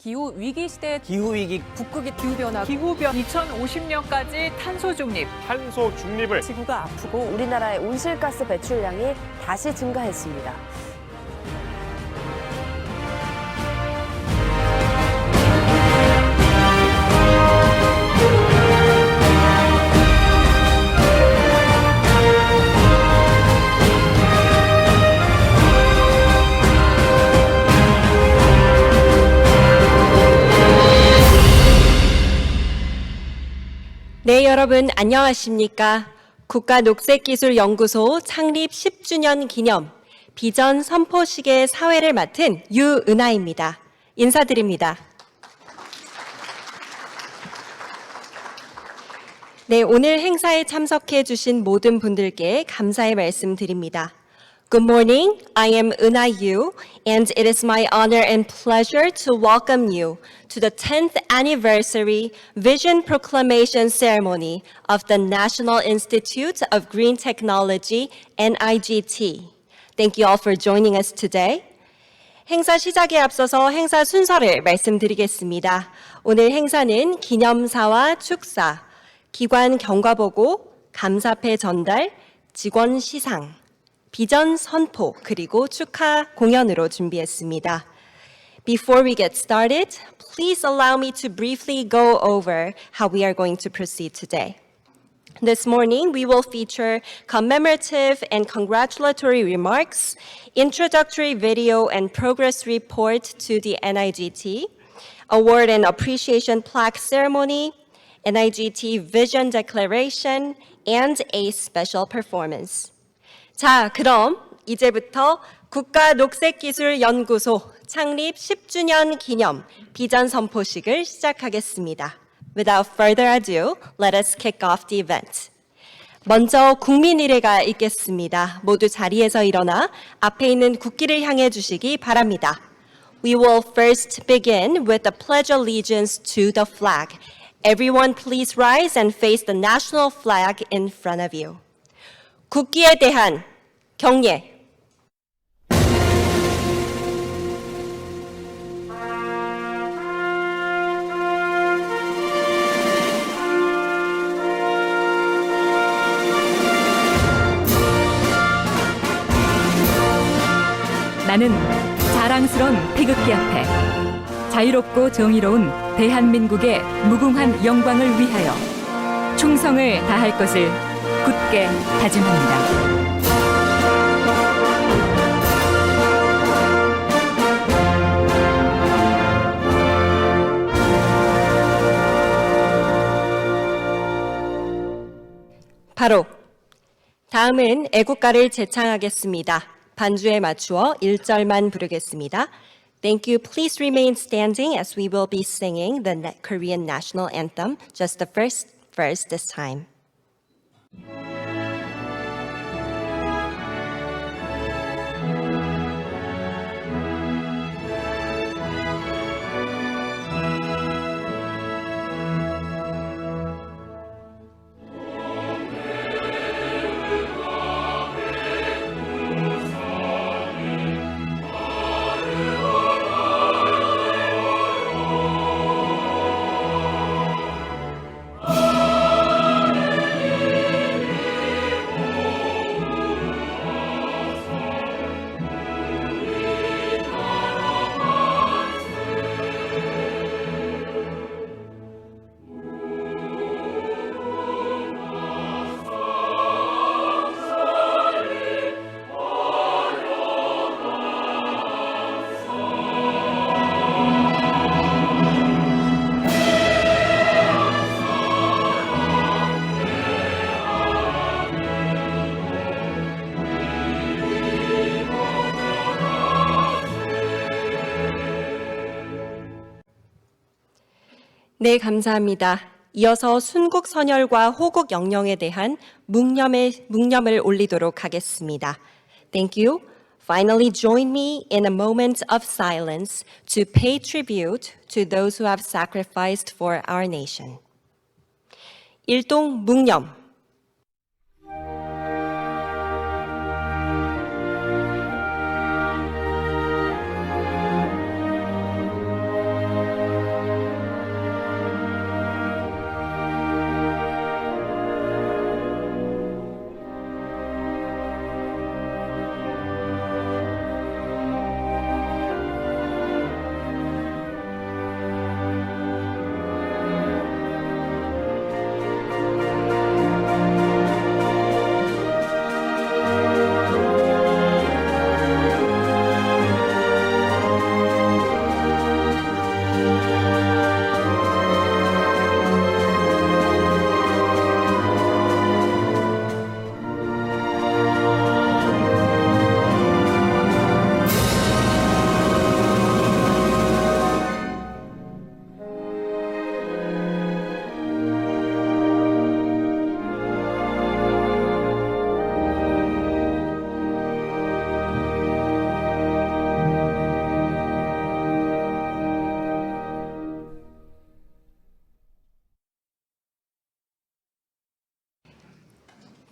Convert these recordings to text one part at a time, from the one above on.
기후 위기 시대 기후위기 북극의 기후변화 기후변 2050년까지 탄소 중립. 탄소 중립을 지구가 아프고 우리나라의 온실가스 배출량이 다시 증가했습니다. 네, 여러분 안녕하십니까? 국가녹색기술연구소 창립 10주년 기념 비전 선포식의 사회를 맡은 유은하입니다. 인사드립니다. 네, 오늘 행사에 참석해 주신 모든 분들께 감사의 말씀 드립니다. Good morning, I am Euna Yu, and it is my honor and pleasure to welcome you to the 10th anniversary Vision Proclamation Ceremony of the National Institute of Green Technology, NIGT. Thank you all for joining us today. 행사 시작에 앞서서 행사 순서를 말씀드리겠습니다. 오늘 행사는 기념사와 축사, 기관 경과보고, 감사패 전달, 직원 시상, 비전 선포, 그리고 축하 공연으로 준비했습니다. Before we get started, please allow me to briefly go over how we are going to proceed today. This morning, we will feature commemorative and congratulatory remarks, introductory video and progress report to the NIGT, award and appreciation plaque ceremony, NIGT vision declaration, and a special performance. 자, 그럼 이제부터 국가녹색기술연구소 창립 10주년 기념 비전 선포식을 시작하겠습니다. Without further ado, let us kick off the event. 먼저 국민 일회가 있겠습니다. 모두 자리에서 일어나 앞에 있는 국기를 향해 주시기 바랍니다. We will first begin with the pledge allegiance to the flag. Everyone please rise and face the national flag in front of you. 국기에 대한 경례. 나는 자랑스러운 태극기 앞에 자유롭고 정의로운 대한민국의 무궁한 영광을 위하여 충성을 다할 것을 굳게 다짐합니다. 바로 다음은 애국가를 재창하겠습니다. 반주에 맞추어 1절만 부르겠습니다. Thank you. Please remain standing as we will be singing the Korean national anthem, just the first verse this time. 네, 감사합니다. 이어서 순국선열과 호국영령에 대한 묵념을 올리도록 하겠습니다. Thank you. Finally, join me in a moment of silence to pay tribute to those who have sacrificed for our nation. 일동 묵념.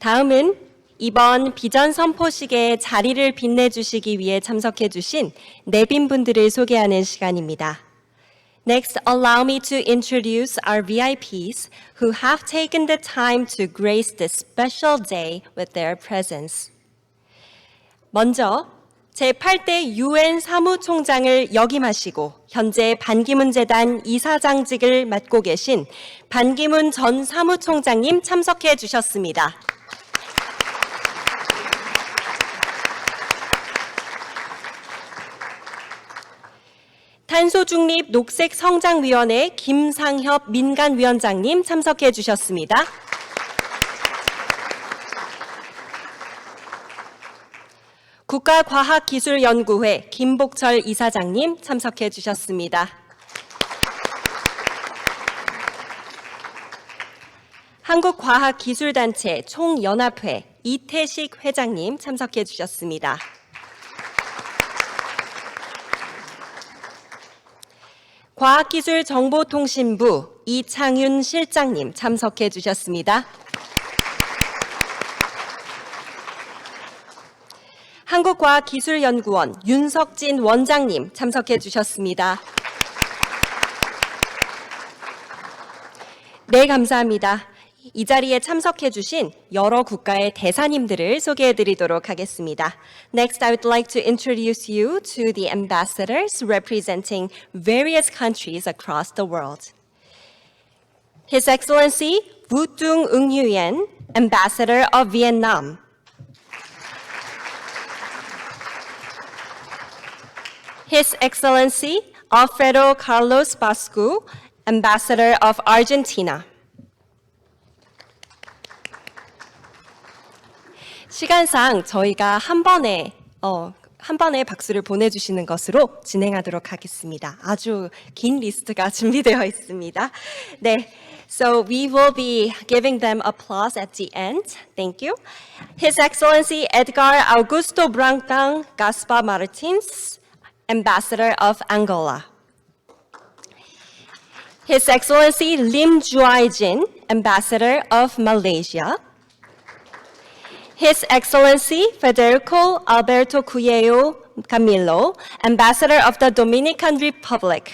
다음은 이번 비전 선포식에 자리를 빛내주시기 위해 참석해주신 내빈 분들을 소개하는 시간입니다. Next, allow me to introduce our VIPs who have taken the time to grace this special day with their presence. 먼저 제8대 UN 사무총장을 역임하시고 현재 반기문 재단 이사장직을 맡고 계신 반기문 전 사무총장님 참석해 주셨습니다. 탄소중립 녹색성장위원회 김상협 민간위원장님 참석해 주셨습니다. 국가과학기술연구회 김복철 이사장님 참석해 주셨습니다. 한국과학기술단체 총연합회 이태식 회장님 참석해 주셨습니다. 과학기술정보통신부 이창윤 실장님 참석해 주셨습니다. 한국과학기술연구원 윤석진 원장님 참석해 주셨습니다. 네, 감사합니다. 이 자리에 참석해 주신 여러 국가의 대사님들을 소개해 드리도록 하겠습니다. Next, I would like to introduce you to the ambassadors representing various countries across the world. His Excellency Vu Tung Ung Nguyen, Ambassador of Vietnam. His Excellency Alfredo Carlos Bascu, Ambassador of Argentina. 시간상 저희가 한 번에 박수를 보내주시는 것으로 진행하도록 하겠습니다. 아주 긴 리스트가 준비되어 있습니다. 네, so we will be giving them applause at the end. Thank you. His Excellency Edgar Augusto Branco Gaspar Martins, Ambassador of Angola. His Excellency Lim Juai Jin, Ambassador of Malaysia. His Excellency Federico Alberto Cuello Camilo, Ambassador of the Dominican Republic.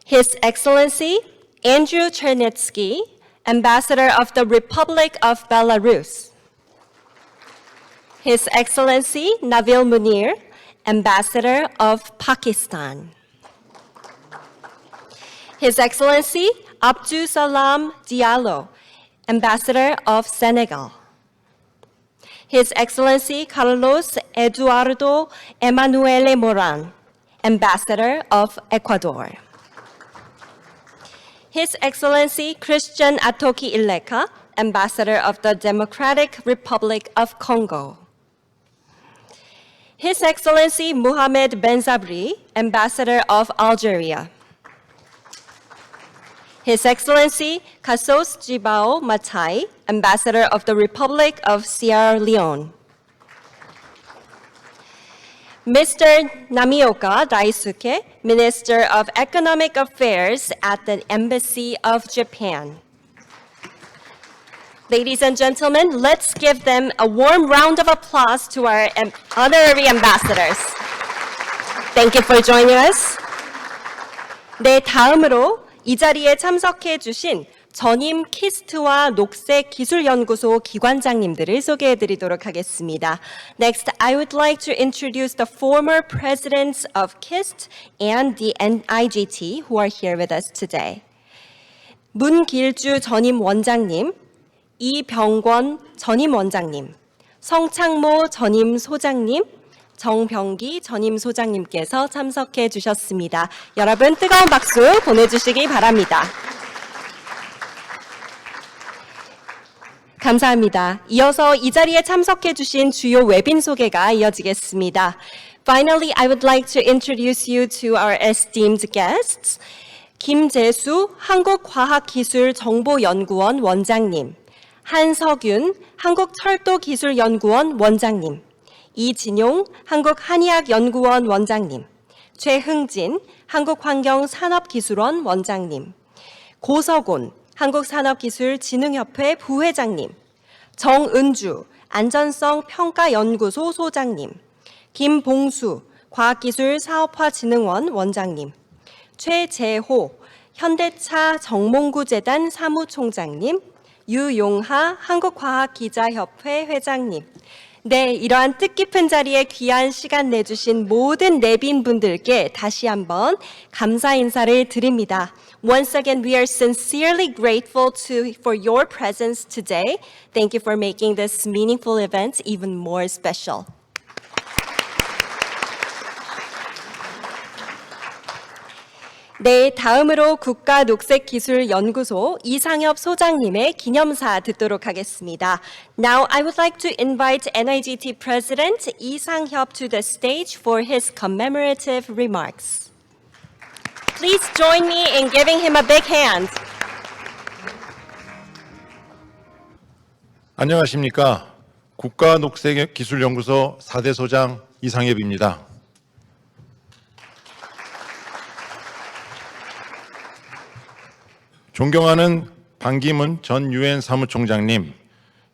His Excellency Andrew Chernetsky, Ambassador of the Republic of Belarus. His Excellency Nabil Munir, Ambassador of Pakistan. His Excellency Abdul Salam Diallo, Ambassador of Senegal. His Excellency Carlos Eduardo Emanuele Moran, Ambassador of Ecuador. His Excellency Christian Atoki Ileka, Ambassador of the Democratic Republic of Congo. His Excellency Mohamed Benzabri, Ambassador of Algeria. His Excellency Kassos Jibao Matai, Ambassador of the Republic of Sierra Leone. Mr. Namioka Daisuke, Minister of Economic Affairs at the Embassy of Japan. Ladies and gentlemen, let's give them a warm round of applause to our honorary ambassadors. Thank you for joining us. 네, 다음으로 이 자리에 참석해 주신 전임 키스트와 녹색기술연구소 기관장님들을 소개해 드리도록 하겠습니다. Next, I would like to introduce the former presidents of KIST and the NIGT who are here with us today. 문길주 전임 원장님, 이병권 전임 원장님, 성창모 전임 소장님, 정병기 전임 소장님께서 참석해 주셨습니다. 여러분 뜨거운 박수 보내주시기 바랍니다. 감사합니다. 이어서 이 자리에 참석해 주신 주요 외빈 소개가 이어지겠습니다. Finally, I would like to introduce you to our esteemed guests. 김재수 한국과학기술정보연구원 원장님, 한석윤 한국철도기술연구원 원장님, 이진용 한국한의학연구원 원장님, 최흥진 한국환경산업기술원 원장님, 고석온 한국산업기술진흥협회 부회장님, 정은주 안전성평가연구소 소장님, 김봉수 과학기술사업화진흥원 원장님, 최재호 현대차 정몽구재단 사무총장님, 유용하 한국과학기자협회 회장님, 네, 이러한 뜻깊은 자리에 귀한 시간 내주신 모든 내빈분들께 다시 한번 감사 인사를 드립니다. Once again, we are sincerely grateful for your presence today. Thank you for making this meaningful event even more special. 네, 다음으로 국가녹색기술연구소 이상엽 소장님의 기념사 듣도록 하겠습니다. Now, I would like to invite NIGT President Lee Sang-hyup to the stage for his commemorative remarks. Please join me in giving him a big hand. 안녕하십니까. 국가녹색기술연구소 4대 소장 이상엽입니다. 존경하는 반기문 전 유엔 사무총장님,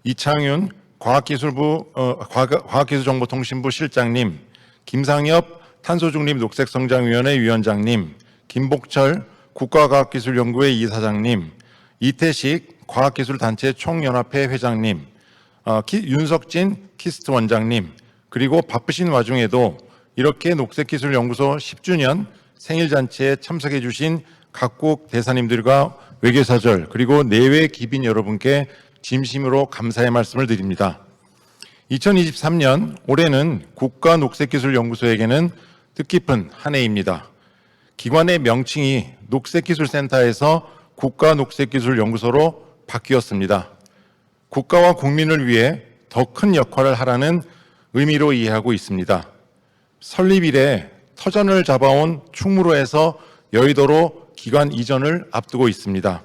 이창윤 과학기술정보통신부 실장님, 김상엽 탄소중립녹색성장위원회 위원장님, 김복철 국가과학기술연구회 이사장님, 이태식 과학기술단체 총연합회 회장님, 윤석진 키스트 원장님, 그리고 바쁘신 와중에도 이렇게 녹색기술연구소 10주년 생일잔치에 참석해 주신 각국 대사님들과 외교사절 그리고 내외 기빈 여러분께 진심으로 감사의 말씀을 드립니다. 2023년 올해는 국가녹색기술연구소에게는 뜻깊은 한 해입니다. 기관의 명칭이 녹색기술센터에서 국가녹색기술연구소로 바뀌었습니다. 국가와 국민을 위해 더 큰 역할을 하라는 의미로 이해하고 있습니다. 설립 이래 터전을 잡아온 충무로에서 여의도로 기관 이전을 앞두고 있습니다.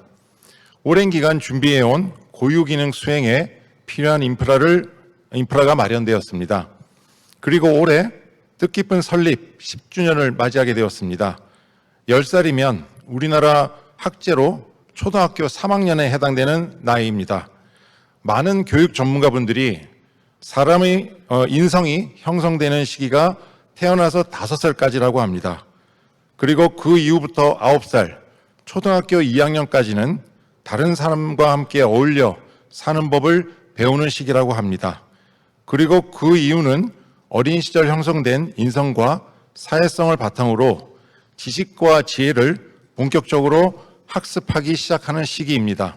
오랜 기간 준비해온 고유기능 수행에 필요한 인프라가 마련되었습니다. 그리고 올해 뜻깊은 설립 10주년을 맞이하게 되었습니다. 10살이면 우리나라 학제로 초등학교 3학년에 해당되는 나이입니다. 많은 교육 전문가분들이 사람의 인성이 형성되는 시기가 태어나서 5살까지라고 합니다. 그리고 그 이후부터 9살, 초등학교 2학년까지는 다른 사람과 함께 어울려 사는 법을 배우는 시기라고 합니다. 그리고 그 이유는 어린 시절 형성된 인성과 사회성을 바탕으로 지식과 지혜를 본격적으로 학습하기 시작하는 시기입니다.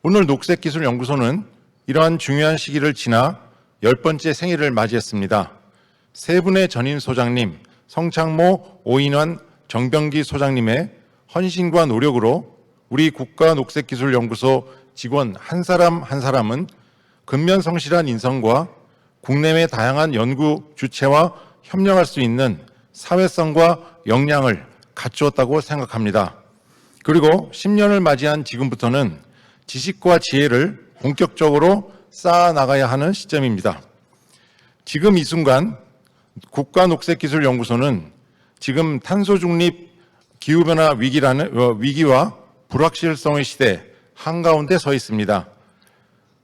오늘 녹색기술연구소는 이러한 중요한 시기를 지나 10번째 생일을 맞이했습니다. 세 분의 전임 소장님, 성창모, 오인환, 정병기 소장님의 헌신과 노력으로 우리 국가녹색기술연구소 직원 한 사람 한 사람은 근면성실한 인성과 국내외 다양한 연구 주체와 협력할 수 있는 사회성과 역량을 갖추었다고 생각합니다. 그리고 10년을 맞이한 지금부터는 지식과 지혜를 본격적으로 쌓아나가야 하는 시점입니다. 지금 이 순간 국가녹색기술연구소는 지금 탄소중립 기후변화 위기와 불확실성의 시대 한가운데 서 있습니다.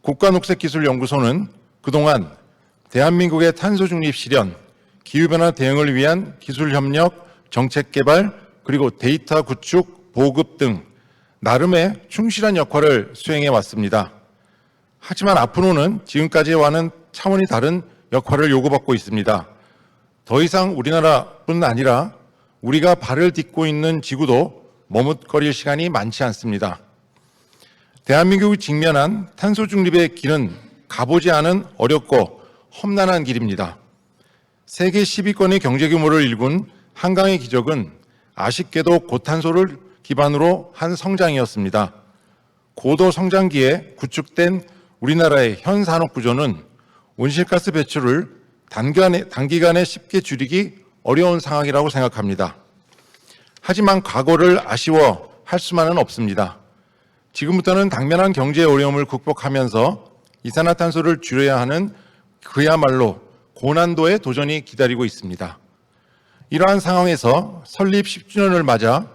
국가녹색기술연구소는 그동안 대한민국의 탄소중립 실현, 기후변화 대응을 위한 기술협력, 정책개발, 그리고 데이터 구축, 보급 등 나름의 충실한 역할을 수행해 왔습니다. 하지만 앞으로는 지금까지와는 차원이 다른 역할을 요구받고 있습니다. 더 이상 우리나라뿐 아니라 우리가 발을 딛고 있는 지구도 머뭇거릴 시간이 많지 않습니다. 대한민국이 직면한 탄소 중립의 길은 가보지 않은 어렵고 험난한 길입니다. 세계 10위권의 경제 규모를 일군 한강의 기적은 아쉽게도 고탄소를 기반으로 한 성장이었습니다. 고도 성장기에 구축된 우리나라의 현 산업 구조는 온실가스 배출을 단기간에 쉽게 줄이기 어려운 상황이라고 생각합니다. 하지만 과거를 아쉬워할 수만은 없습니다. 지금부터는 당면한 경제 어려움을 극복하면서 이산화탄소를 줄여야 하는 그야말로 고난도의 도전이 기다리고 있습니다. 이러한 상황에서 설립 10주년을 맞아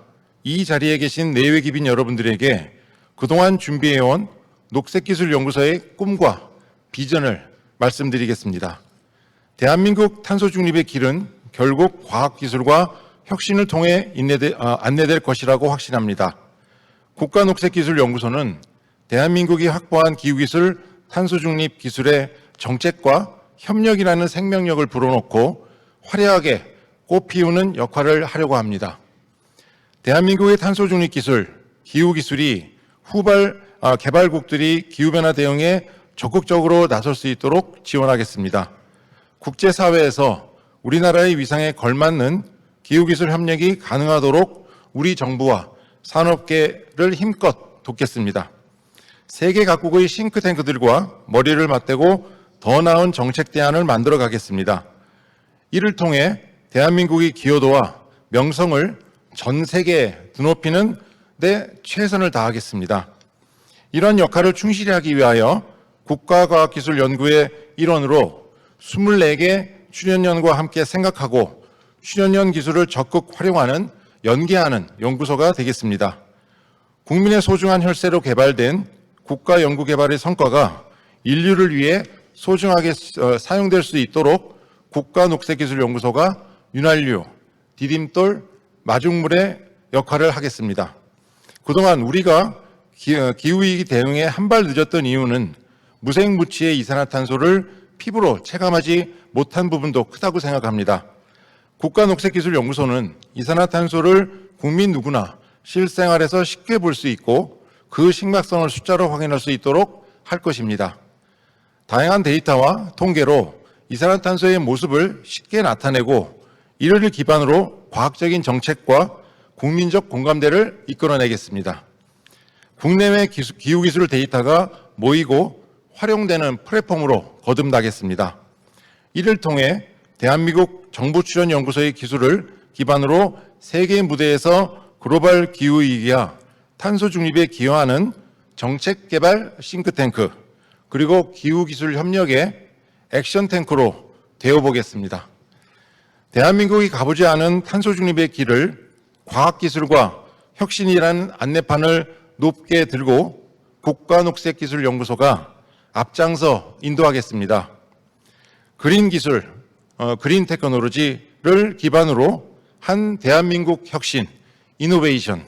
이 자리에 계신 내외 기빈 여러분들에게 그동안 준비해온 녹색기술연구소의 꿈과 비전을 말씀드리겠습니다. 대한민국 탄소 중립의 길은 결국 과학기술과 혁신을 통해 안내될 것이라고 확신합니다. 국가녹색기술연구소는 대한민국이 확보한 기후기술 탄소 중립 기술의 정책과 협력이라는 생명력을 불어넣고 화려하게 꽃피우는 역할을 하려고 합니다. 대한민국의 탄소 중립 기술, 기후기술이 개발국들이 기후변화 대응에 적극적으로 나설 수 있도록 지원하겠습니다. 국제사회에서 우리나라의 위상에 걸맞는 기후기술 협력이 가능하도록 우리 정부와 산업계를 힘껏 돕겠습니다. 세계 각국의 싱크탱크들과 머리를 맞대고 더 나은 정책 대안을 만들어 가겠습니다. 이를 통해 대한민국의 기여도와 명성을 전 세계에 드높이는 데 최선을 다하겠습니다. 이런 역할을 충실히 하기 위하여 국가과학기술연구의 일원으로 24개 출연연과 함께 생각하고 출연연 기술을 적극 활용하는 연계하는 연구소가 되겠습니다. 국민의 소중한 혈세로 개발된 국가연구개발의 성과가 인류를 위해 소중하게 사용될 수 있도록 국가녹색기술연구소가 윤활유, 디딤돌, 마중물의 역할을 하겠습니다. 그동안 우리가 기후위기 대응에 한 발 늦었던 이유는 무색무취의 이산화탄소를 피부로 체감하지 못한 부분도 크다고 생각합니다. 국가녹색기술연구소는 이산화탄소를 국민 누구나 실생활에서 쉽게 볼 수 있고 그 심각성을 숫자로 확인할 수 있도록 할 것입니다. 다양한 데이터와 통계로 이산화탄소의 모습을 쉽게 나타내고 이를 기반으로 과학적인 정책과 국민적 공감대를 이끌어내겠습니다. 국내외 기후기술 데이터가 모이고 활용되는 플랫폼으로 거듭나겠습니다. 이를 통해 대한민국 정부출연연구소의 기술을 기반으로 세계 무대에서 글로벌 기후위기와 탄소 중립에 기여하는 정책개발 싱크탱크 그리고 기후기술 협력의 액션탱크로 되어보겠습니다. 대한민국이 가보지 않은 탄소 중립의 길을 과학기술과 혁신이라는 안내판을 높게 들고 국가녹색기술연구소가 앞장서 인도하겠습니다. 그린 기술, 그린 테크놀로지를 기반으로 한 대한민국 혁신, 이노베이션,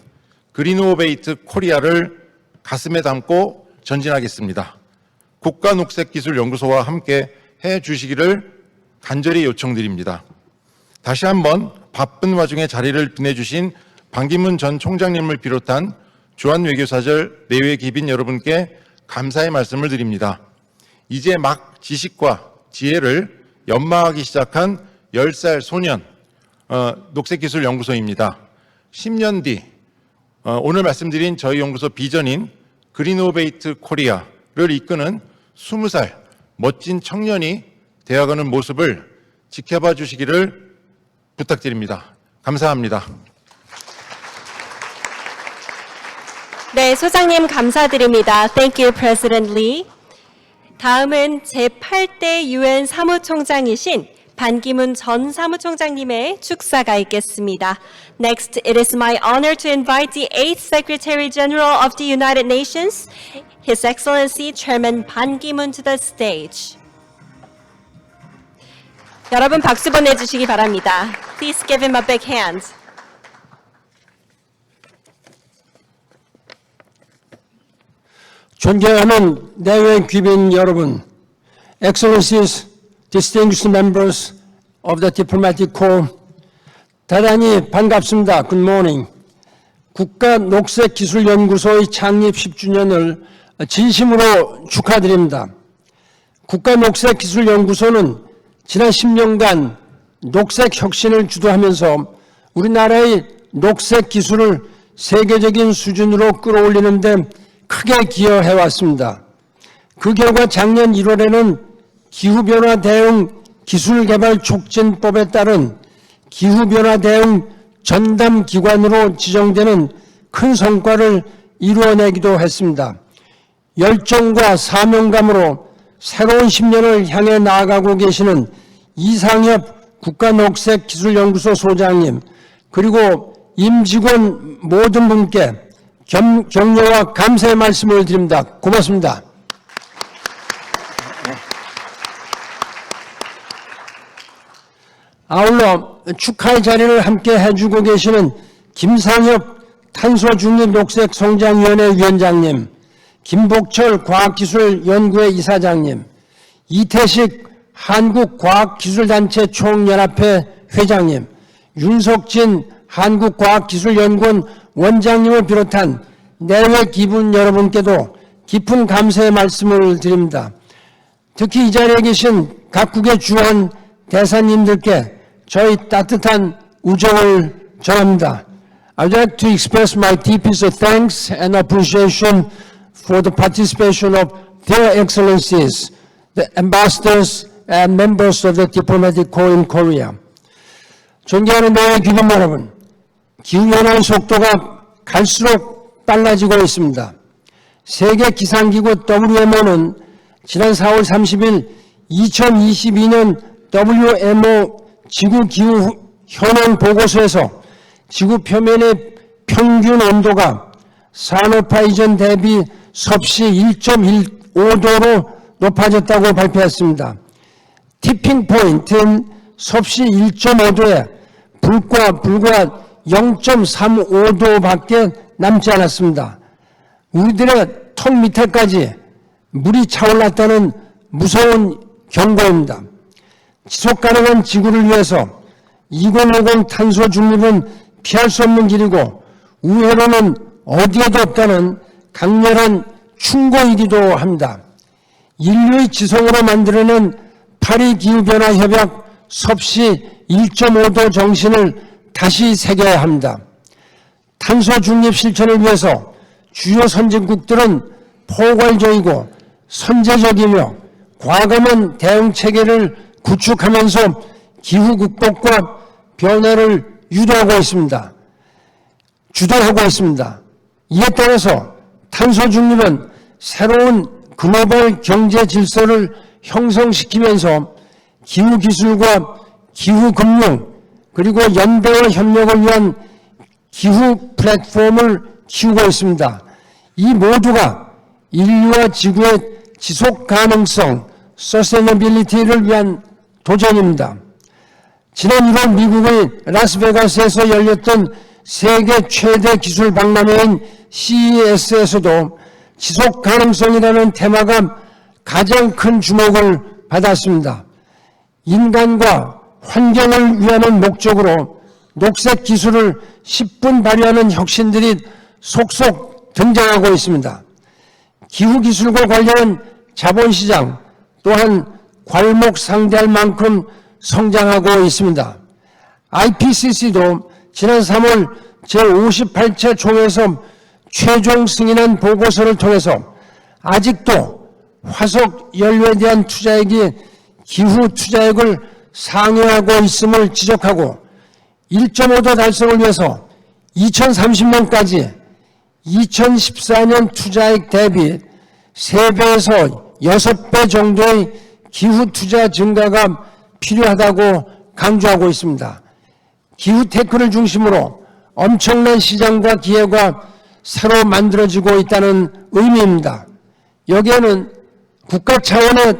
그린오베이트 코리아를 가슴에 담고 전진하겠습니다. 국가녹색기술연구소와 함께 해주시기를 간절히 요청드립니다. 다시 한번 바쁜 와중에 자리를 빛내주신 반기문 전 총장님을 비롯한 주한외교사절 내외 기빈 여러분께 감사의 말씀을 드립니다. 이제 막 지식과 지혜를 연마하기 시작한 10살 소년 녹색기술연구소입니다. 10년 뒤 오늘 말씀드린 저희 연구소 비전인 그린오베이트 코리아를 이끄는 20살 멋진 청년이 되어가는 모습을 지켜봐 주시기를 부탁드립니다. 감사합니다. 네, 소장님 감사드립니다. Thank you, President Lee. 다음은 제8대 UN 사무총장이신 반기문 전 사무총장님의 축사가 있겠습니다. Next, it is my honor to invite the 8th Secretary General of the United Nations, His Excellency Chairman Ban Ki-moon to the stage. 여러분 박수 보내주시기 바랍니다. Please give him a big hand. 존경하는 내외 귀빈 여러분, Excellencies, distinguished members of the Diplomatic Corps, 대단히 반갑습니다. Good morning. 국가녹색기술연구소의 창립 10주년을 진심으로 축하드립니다. 국가녹색기술연구소는 지난 10년간 녹색 혁신을 주도하면서 우리나라의 녹색 기술을 세계적인 수준으로 끌어올리는 데 크게 기여해왔습니다. 그 결과 작년 1월에는 기후변화 대응 기술개발 촉진법에 따른 기후변화 대응 전담기관으로 지정되는 큰 성과를 이루어내기도 했습니다. 열정과 사명감으로 새로운 10년을 향해 나아가고 계시는 이상협 국가녹색기술연구소 소장님 그리고 임직원 모든 분께 격려와 감사의 말씀을 드립니다. 고맙습니다. 아울러 축하의 자리를 함께 해주고 계시는 김상엽 탄소중립녹색성장위원회 위원장님, 김복철 과학기술연구회 이사장님, 이태식 한국과학기술단체 총연합회 회장님, 윤석진 한국과학기술연구원 원장님을 비롯한 내외 기분 여러분께도 깊은 감사의 말씀을 드립니다. 특히 이 자리에 계신 각국의 주한 대사님들께 저희 따뜻한 우정을 전합니다. I'd like to express my deepest thanks and appreciation for the participation of their excellencies, the ambassadors and members of the diplomatic corps in Korea. 존경하는 내외 귀빈 여러분, 기후변화의 속도가 갈수록 빨라지고 있습니다. 세계 기상기구 WMO는 지난 4월 30일 2022년 WMO 지구기후 현황 보고서에서 지구 표면의 평균 온도가 산업화 이전 대비 섭씨 1.15도로 높아졌다고 발표했습니다. 티핑 포인트는 섭씨 1.5도에 불과 0.35도밖에 남지 않았습니다. 우리들의 턱 밑에까지 물이 차올랐다는 무서운 경고입니다. 지속가능한 지구를 위해서 2050 탄소 중립은 피할 수 없는 길이고 우회로는 어디에도 없다는 강렬한 충고이기도 합니다. 인류의 지성으로 만들어낸 파리 기후변화 협약 섭씨 1.5도 정신을 다시 새겨야 합니다. 탄소 중립 실천을 위해서 주요 선진국들은 포괄적이고 선제적이며 과감한 대응 체계를 구축하면서 기후 극복과 변화를 주도하고 있습니다. 이에 따라서 탄소 중립은 새로운 글로벌 경제 질서를 형성시키면서 기후 기술과 기후 금융 그리고 연대와 협력을 위한 기후 플랫폼을 키우고 있습니다. 이 모두가 인류와 지구의 지속 가능성, 서스테너빌리티를 위한 도전입니다. 지난 1월 미국의 라스베가스에서 열렸던 세계 최대 기술 박람회인 CES에서도 지속 가능성이라는 테마가 가장 큰 주목을 받았습니다. 인간과 환경을 위하는 목적으로 녹색 기술을 10분 발휘하는 혁신들이 속속 등장하고 있습니다. 기후기술과 관련한 자본시장 또한 괄목상대할 만큼 성장하고 있습니다. IPCC도 지난 3월 제58차 총회에서 최종 승인한 보고서를 통해서 아직도 화석 연료에 대한 투자액이 기후 투자액을 상회하고 있음을 지적하고 1.5도 달성을 위해서 2030년까지 2014년 투자액 대비 3배에서 6배 정도의 기후 투자 증가가 필요하다고 강조하고 있습니다. 기후 테크를 중심으로 엄청난 시장과 기회가 새로 만들어지고 있다는 의미입니다. 여기에는 국가 차원의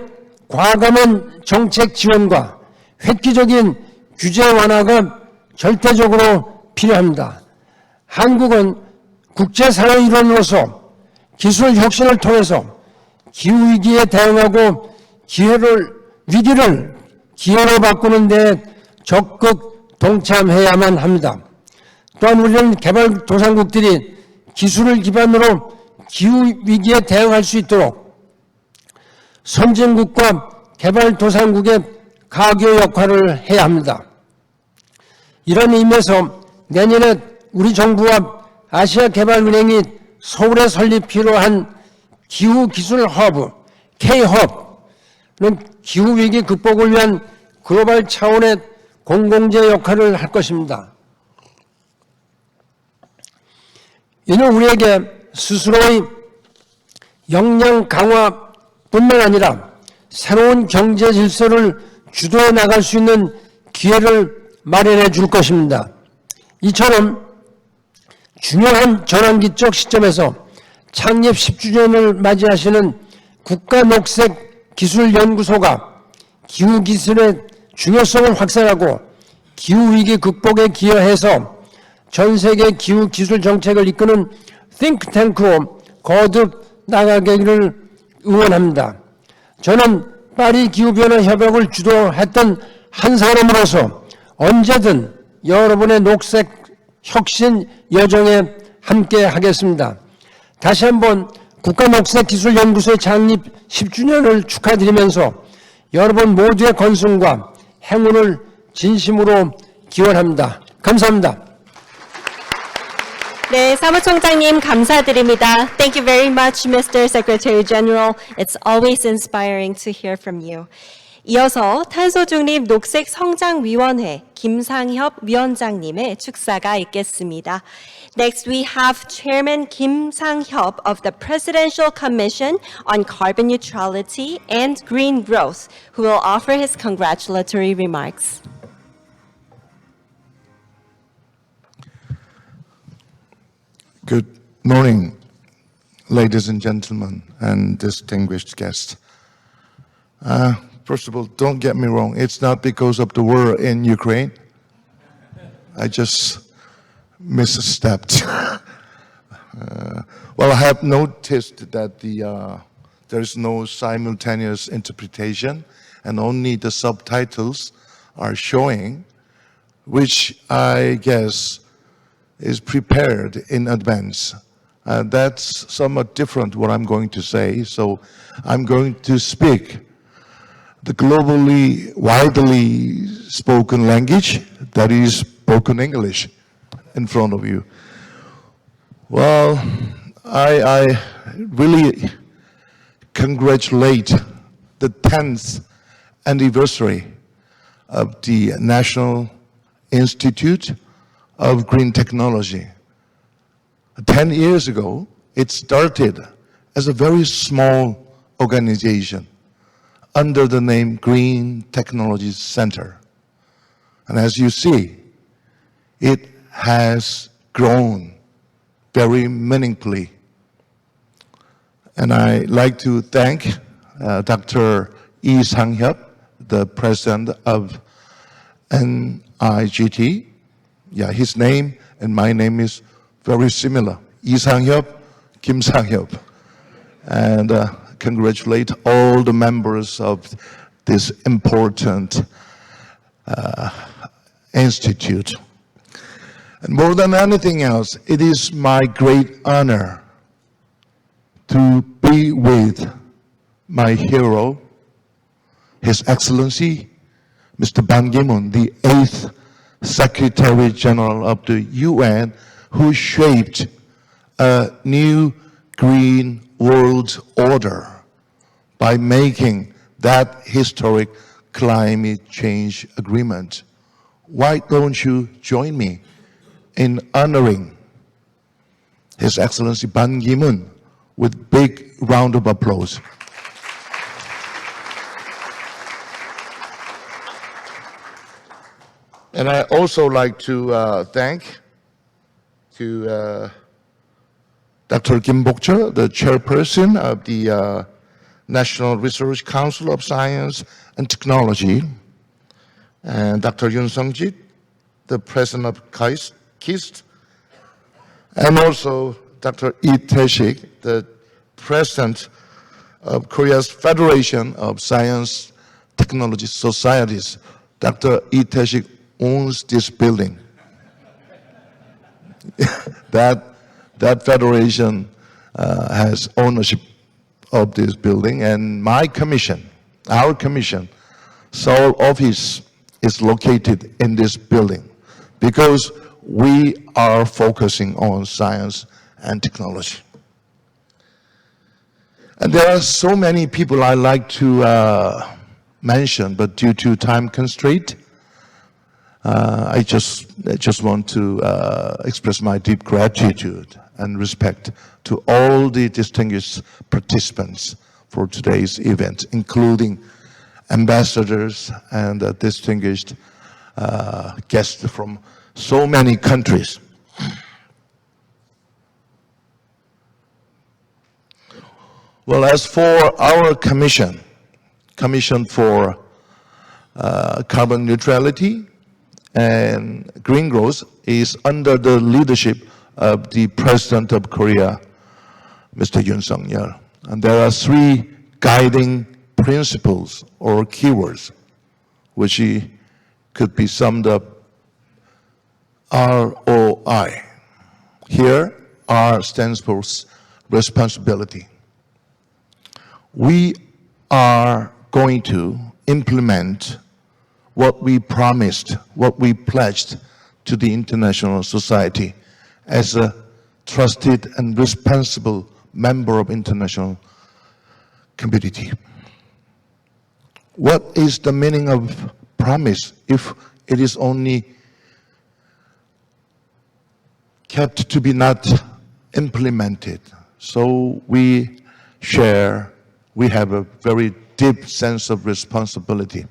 과감한 정책 지원과 획기적인 규제 완화가 절대적으로 필요합니다. 한국은 국제사회 일원으로서 기술 혁신을 통해서 기후위기에 대응하고 위기를 기회로 바꾸는 데 적극 동참해야만 합니다. 또한 우리는 개발도상국들이 기술을 기반으로 기후위기에 대응할 수 있도록 선진국과 개발도상국의 가교 역할을 해야 합니다. 이런 의미에서 내년에 우리 정부와 아시아개발은행이 서울에 설립하기로 한 기후기술 허브, K-허브는 기후위기 극복을 위한 글로벌 차원의 공공재 역할을 할 것입니다. 이는 우리에게 스스로의 역량 강화뿐만 아니라 새로운 경제 질서를 주도해 나갈 수 있는 기회를 마련해 줄 것입니다. 이처럼 중요한 전환기적 시점에서 창립 10주년을 맞이하시는 국가녹색기술연구소가 기후기술의 중요성을 확산하고 기후위기 극복에 기여해서 전 세계 기후기술 정책을 이끄는 띵크탱크로 거듭 나가기를 응원합니다. 저는 파리 기후변화 협약을 주도했던 한 사람으로서 언제든 여러분의 녹색 혁신 여정에 함께 하겠습니다. 다시 한번 국가녹색기술연구소의 창립 10주년을 축하드리면서 여러분 모두의 건승과 행운을 진심으로 기원합니다. 감사합니다. 네, 사무총장님 감사드립니다. Thank you very much, Mr. Secretary General. It's always inspiring to hear from you. 이어서 탄소중립 녹색성장위원회 김상협 위원장님의 축사가 있겠습니다. Next, we have Chairman Kim Sang-hyup of the Presidential Commission on Carbon Neutrality and Green Growth, who will offer his congratulatory remarks. Good morning, ladies and gentlemen, and distinguished guests. First of all, don't get me wrong, it's not because of the war in Ukraine. I just misstepped. Well, I have noticed that there is no simultaneous interpretation, and only the subtitles are showing, which I guess is prepared in advance. That's somewhat different what I'm going to say, so I'm going to speak the globally widely spoken language, that is spoken English, in front of you. Well, I really congratulate the 10th anniversary of the National Institute of Green Technology. 10 years ago, it started as a very small organization under the name Green Technology Center. And as you see, it has grown very meaningfully. And I'd like to thank Dr. Lee Sang-hyup, the president of NIGT. Yeah, his name and my name is very similar. Lee Sang-hyup, Kim Sang-hyup. And congratulate all the members of this important institute. And more than anything else, it is my great honor to be with my hero, His Excellency, Mr. Ban Ki-moon, the 8th Secretary General of the UN, who shaped a new green world order by making that historic climate change agreement. Why don't you join me in honoring His Excellency Ban Ki-moon with big round of applause. And I also like to thank Dr. Kim Bok-chul, the chairperson of the National Research Council of Science and Technology, and Dr. Yoon Sung-jit, the president of KIST, and also Dr. Lee Tae-sik, the president of Korea's Federation of Science Technology Societies. Dr. Lee Tae-sik owns this building. That federation has ownership of this building, and my commission, our commission, Seoul office is located in this building because we are focusing on science and technology. And there are so many people I like to mention, but due to time constraint, I just want to express my deep gratitude and respect to all the distinguished participants for today's event, including ambassadors and distinguished guests from so many countries. Well, as for our Commission for Carbon Neutrality and Green Growth is under the leadership of the President of Korea, Mr. Yoon Suk-yeol. And there are 3 guiding principles or keywords which could be summed up ROI. Here, R stands for responsibility. We are going to implement what we promised, what we pledged to the international society as a trusted and responsible member of international community. What is the meaning of promise if it is only kept to be not implemented? So we have a very deep sense of responsibility.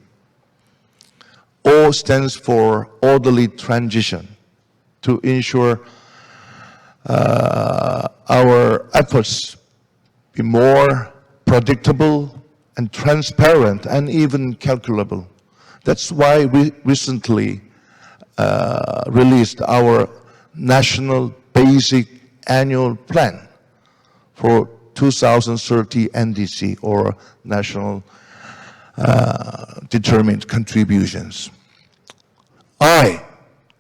O stands for orderly transition, to ensure our efforts be more predictable and transparent and even calculable. That's why we recently released our National Basic Annual Plan for 2030 NDC, or National Determined Contributions. I,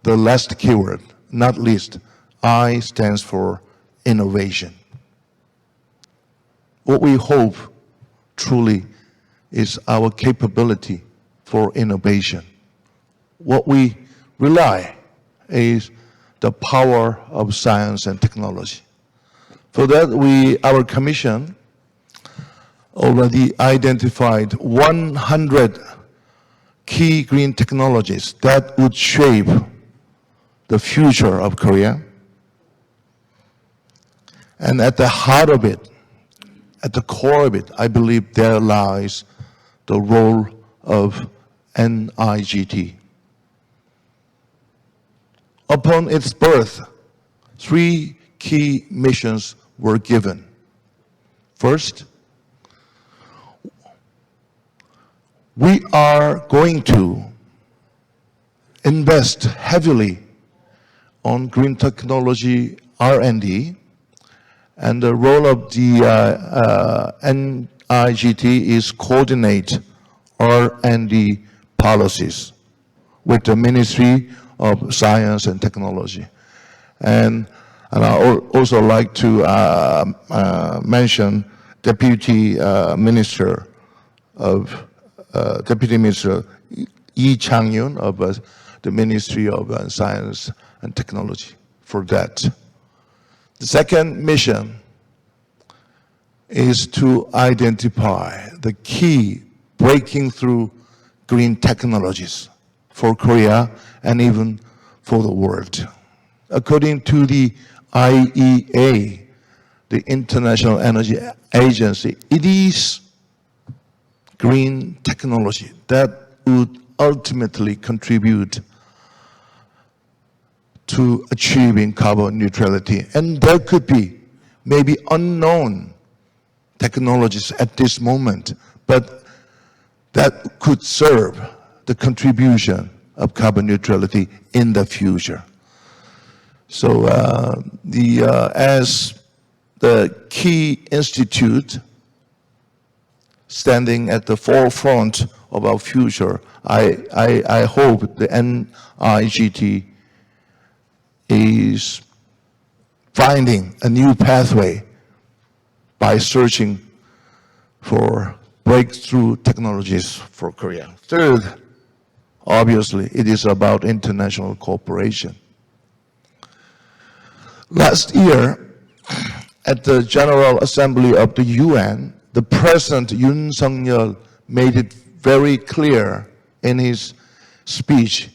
the last keyword, not least, I stands for innovation. What we hope truly is our capability for innovation. What we rely is the power of science and technology. For that, our Commission already identified 100 key green technologies that would shape the future of Korea. And at the heart of it, at the core of it, I believe there lies the role of NIGT. Upon its birth, 3 key missions were given. First, we are going to invest heavily on green technology R&D, and the role of the NIGT is coordinate R&D policies with the Ministry of Science and Technology. And I also like to mention Deputy Minister Lee Chang-yun of the Ministry of Science and Technology for that. The second mission is to identify the key breaking through green technologies for Korea and even for the world. According to the IEA, the International Energy Agency, it is green technology that would ultimately contribute to achieving carbon neutrality. And there could be maybe unknown technologies at this moment, but that could serve the contribution of carbon neutrality in the future. So as the key institute standing at the forefront of our future, I hope the NIGT is finding a new pathway by searching for breakthrough technologies for Korea. Third, obviously, it is about international cooperation. Last year, at the General Assembly of the UN, the President Yoon Suk-yeol made it very clear in his speech.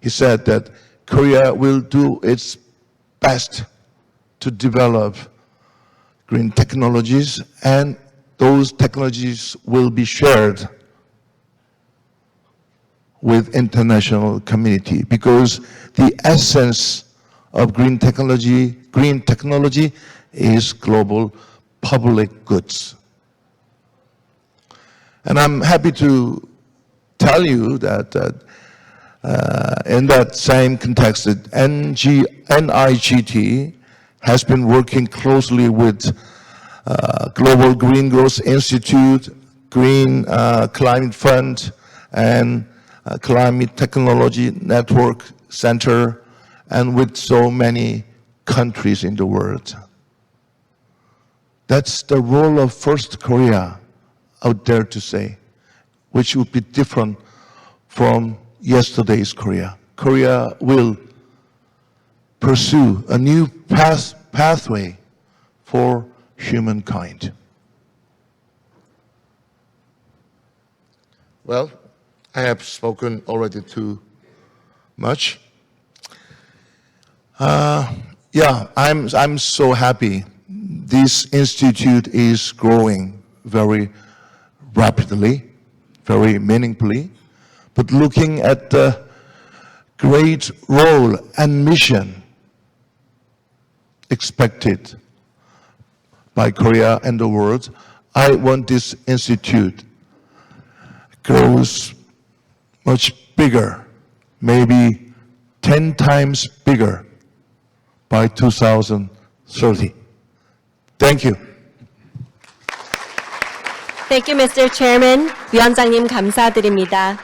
He said that Korea will do its best to develop green technologies, and those technologies will be shared with international community, because the essence of green technology is global public goods. And I'm happy to tell you that in that same context, that NIGT has been working closely with Global Green Growth Institute, Green Climate Fund, and Climate Technology Network Center, and with so many countries in the world. That's the role of First Korea out there to say, which would be different from yesterday's Korea. Korea will pursue a new pathway for humankind. Well, I have spoken already too much. I'm so happy. This institute is growing very rapidly, very meaningfully. But looking at the great role and mission expected by Korea and the world, I want this institute grows much bigger, maybe 10 times bigger by 2030. Thank you. Thank you, Mr. Chairman. 위원장님 감사드립니다.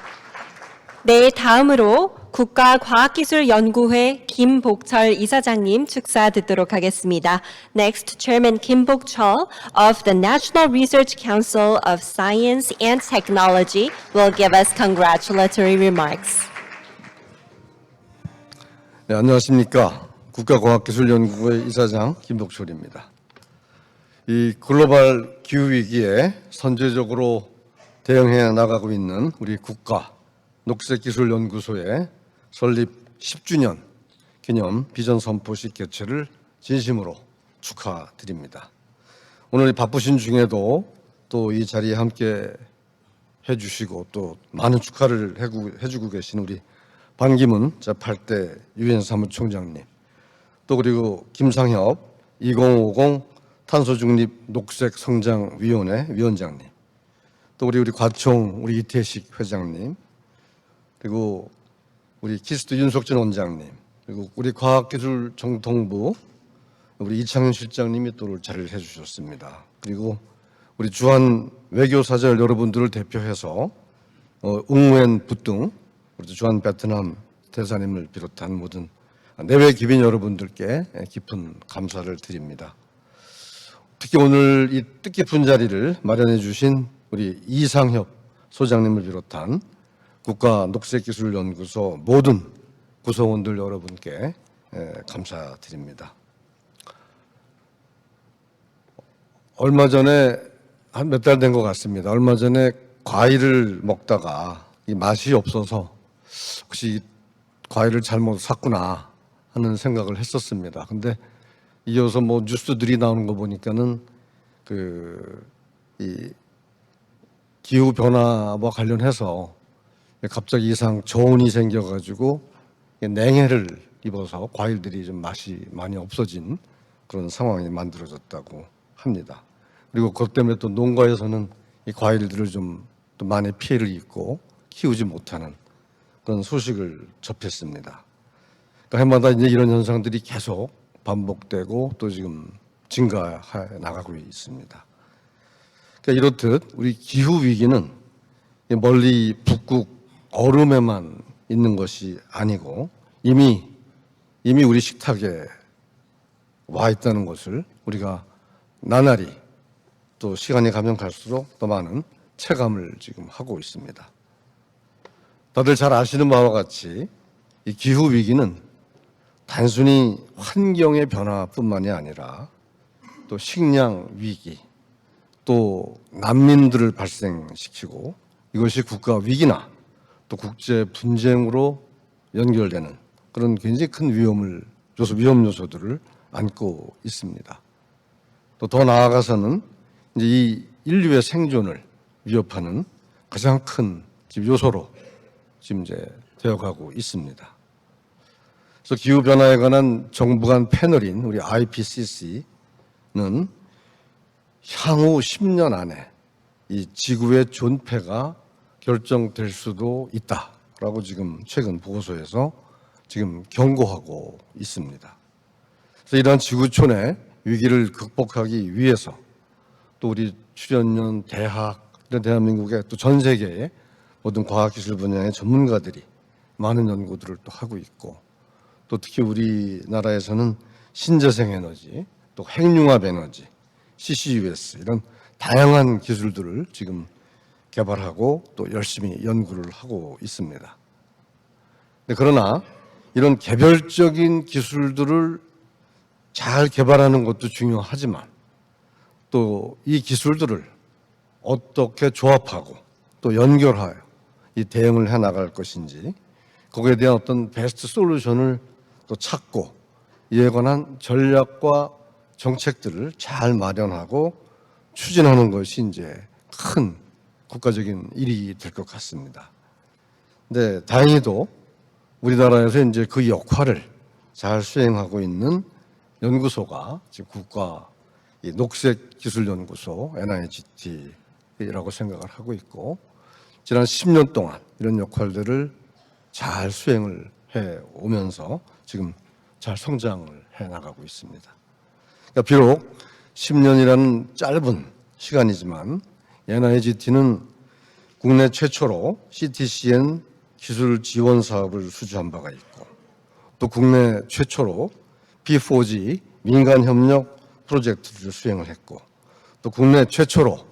네, 다음으로 국가과학기술연구회 김복철 이사장님 축사 듣도록 하겠습니다. Next, Chairman Kim Bok-chul of the National Research Council of Science and Technology will give us congratulatory remarks. 네, 안녕하십니까. 국가과학기술연구회 이사장 김복철입니다. 이 글로벌 기후위기에 선제적으로 대응해 나가고 있는 우리 국가 녹색기술연구소의 설립 10주년 기념 비전 선포식 개최를 진심으로 축하드립니다. 오늘 바쁘신 중에도 또 이 자리에 함께 해주시고 또 많은 축하를 해주고 계신 우리 반기문 제8대 유엔 사무총장님, 또 그리고 김상협 2050 탄소중립 녹색성장위원회 위원장님, 또 우리 과총 우리 이태식 회장님, 그리고 우리 키스트 윤석진 원장님, 그리고 우리 과학기술정통부 우리 이창윤 실장님이 또 자리를 해주셨습니다. 그리고 우리 주한 외교사절 여러분들을 대표해서 웅웬 부뚱, 주한 베트남 대사님을 비롯한 모든 내외 기빈 여러분들께 깊은 감사를 드립니다. 특히 오늘 이 뜻깊은 자리를 마련해 주신 우리 이상협 소장님을 비롯한 국가녹색기술연구소 모든 구성원들 여러분께 감사드립니다. 얼마 전에 한 몇 달 된 것 같습니다. 얼마 전에 과일을 먹다가 이 맛이 없어서 혹시 과일을 잘못 샀구나 하는 생각을 했었습니다. 근데 이어서 뭐 뉴스들이 나오는 거 보니까는 이 기후 변화와 관련해서 갑자기 이상 저온이 생겨가지고 냉해를 입어서 과일들이 좀 맛이 많이 없어진 그런 상황이 만들어졌다고 합니다. 그리고 그것 때문에 또 농가에서는 이 과일들을 좀 또 많이 피해를 입고 키우지 못하는 그런 소식을 접했습니다. 그러니까 해마다 이제 이런 현상들이 계속 반복되고 또 지금 증가해 나가고 있습니다. 그러니까 이렇듯 우리 기후 위기는 멀리 북극 얼음에만 있는 것이 아니고 이미 우리 식탁에 와 있다는 것을 우리가 나날이 또 시간이 가면 갈수록 더 많은 체감을 지금 하고 있습니다. 다들 잘 아시는 바와 같이 이 기후 위기는 단순히 환경의 변화뿐만이 아니라 또 식량 위기, 또 난민들을 발생시키고 이것이 국가 위기나 또 국제 분쟁으로 연결되는 그런 굉장히 큰 위험 요소들을 안고 있습니다. 또 더 나아가서는 이제 이 인류의 생존을 위협하는 가장 큰 요소로 지금 이제 되어가고 있습니다. 그래서 기후 변화에 관한 정부 간 패널인 우리 IPCC는 향후 10년 안에 이 지구의 존폐가 결정될 수도 있다라고 지금 최근 보고서에서 지금 경고하고 있습니다. 그래서 이러한 지구촌의 위기를 극복하기 위해서 또 우리 출연연, 대학, 이런 대한민국의 또 전 세계의 모든 과학기술 분야의 전문가들이 많은 연구들을 또 하고 있고 또 특히 우리나라에서는 신재생 에너지, 또 핵융합 에너지, CCUS 이런 다양한 기술들을 지금 개발하고 또 열심히 연구를 하고 있습니다. 그러나 이런 개별적인 기술들을 잘 개발하는 것도 중요하지만 또 이 기술들을 어떻게 조합하고 또 연결하여 이 대응을 해 나갈 것인지 거기에 대한 어떤 베스트 솔루션을 또 찾고 이에 관한 전략과 정책들을 잘 마련하고 추진하는 것이 이제 큰 국가적인 일이 될 것 같습니다. 근데 다행히도 우리나라에서 이제 그 역할을 잘 수행하고 있는 연구소가 지금 국가 녹색기술연구소 NIGT라고 생각을 하고 있고 지난 10년 동안 이런 역할들을 잘 수행을 해 오면서 지금 잘 성장을 해 나가고 있습니다. 그러니까 비록 10년이라는 짧은 시간이지만 NIGT는 국내 최초로 CTCN 기술 지원 사업을 수주한 바가 있고 또 국내 최초로 P4G 민간 협력 프로젝트를 수행을 했고 또 국내 최초로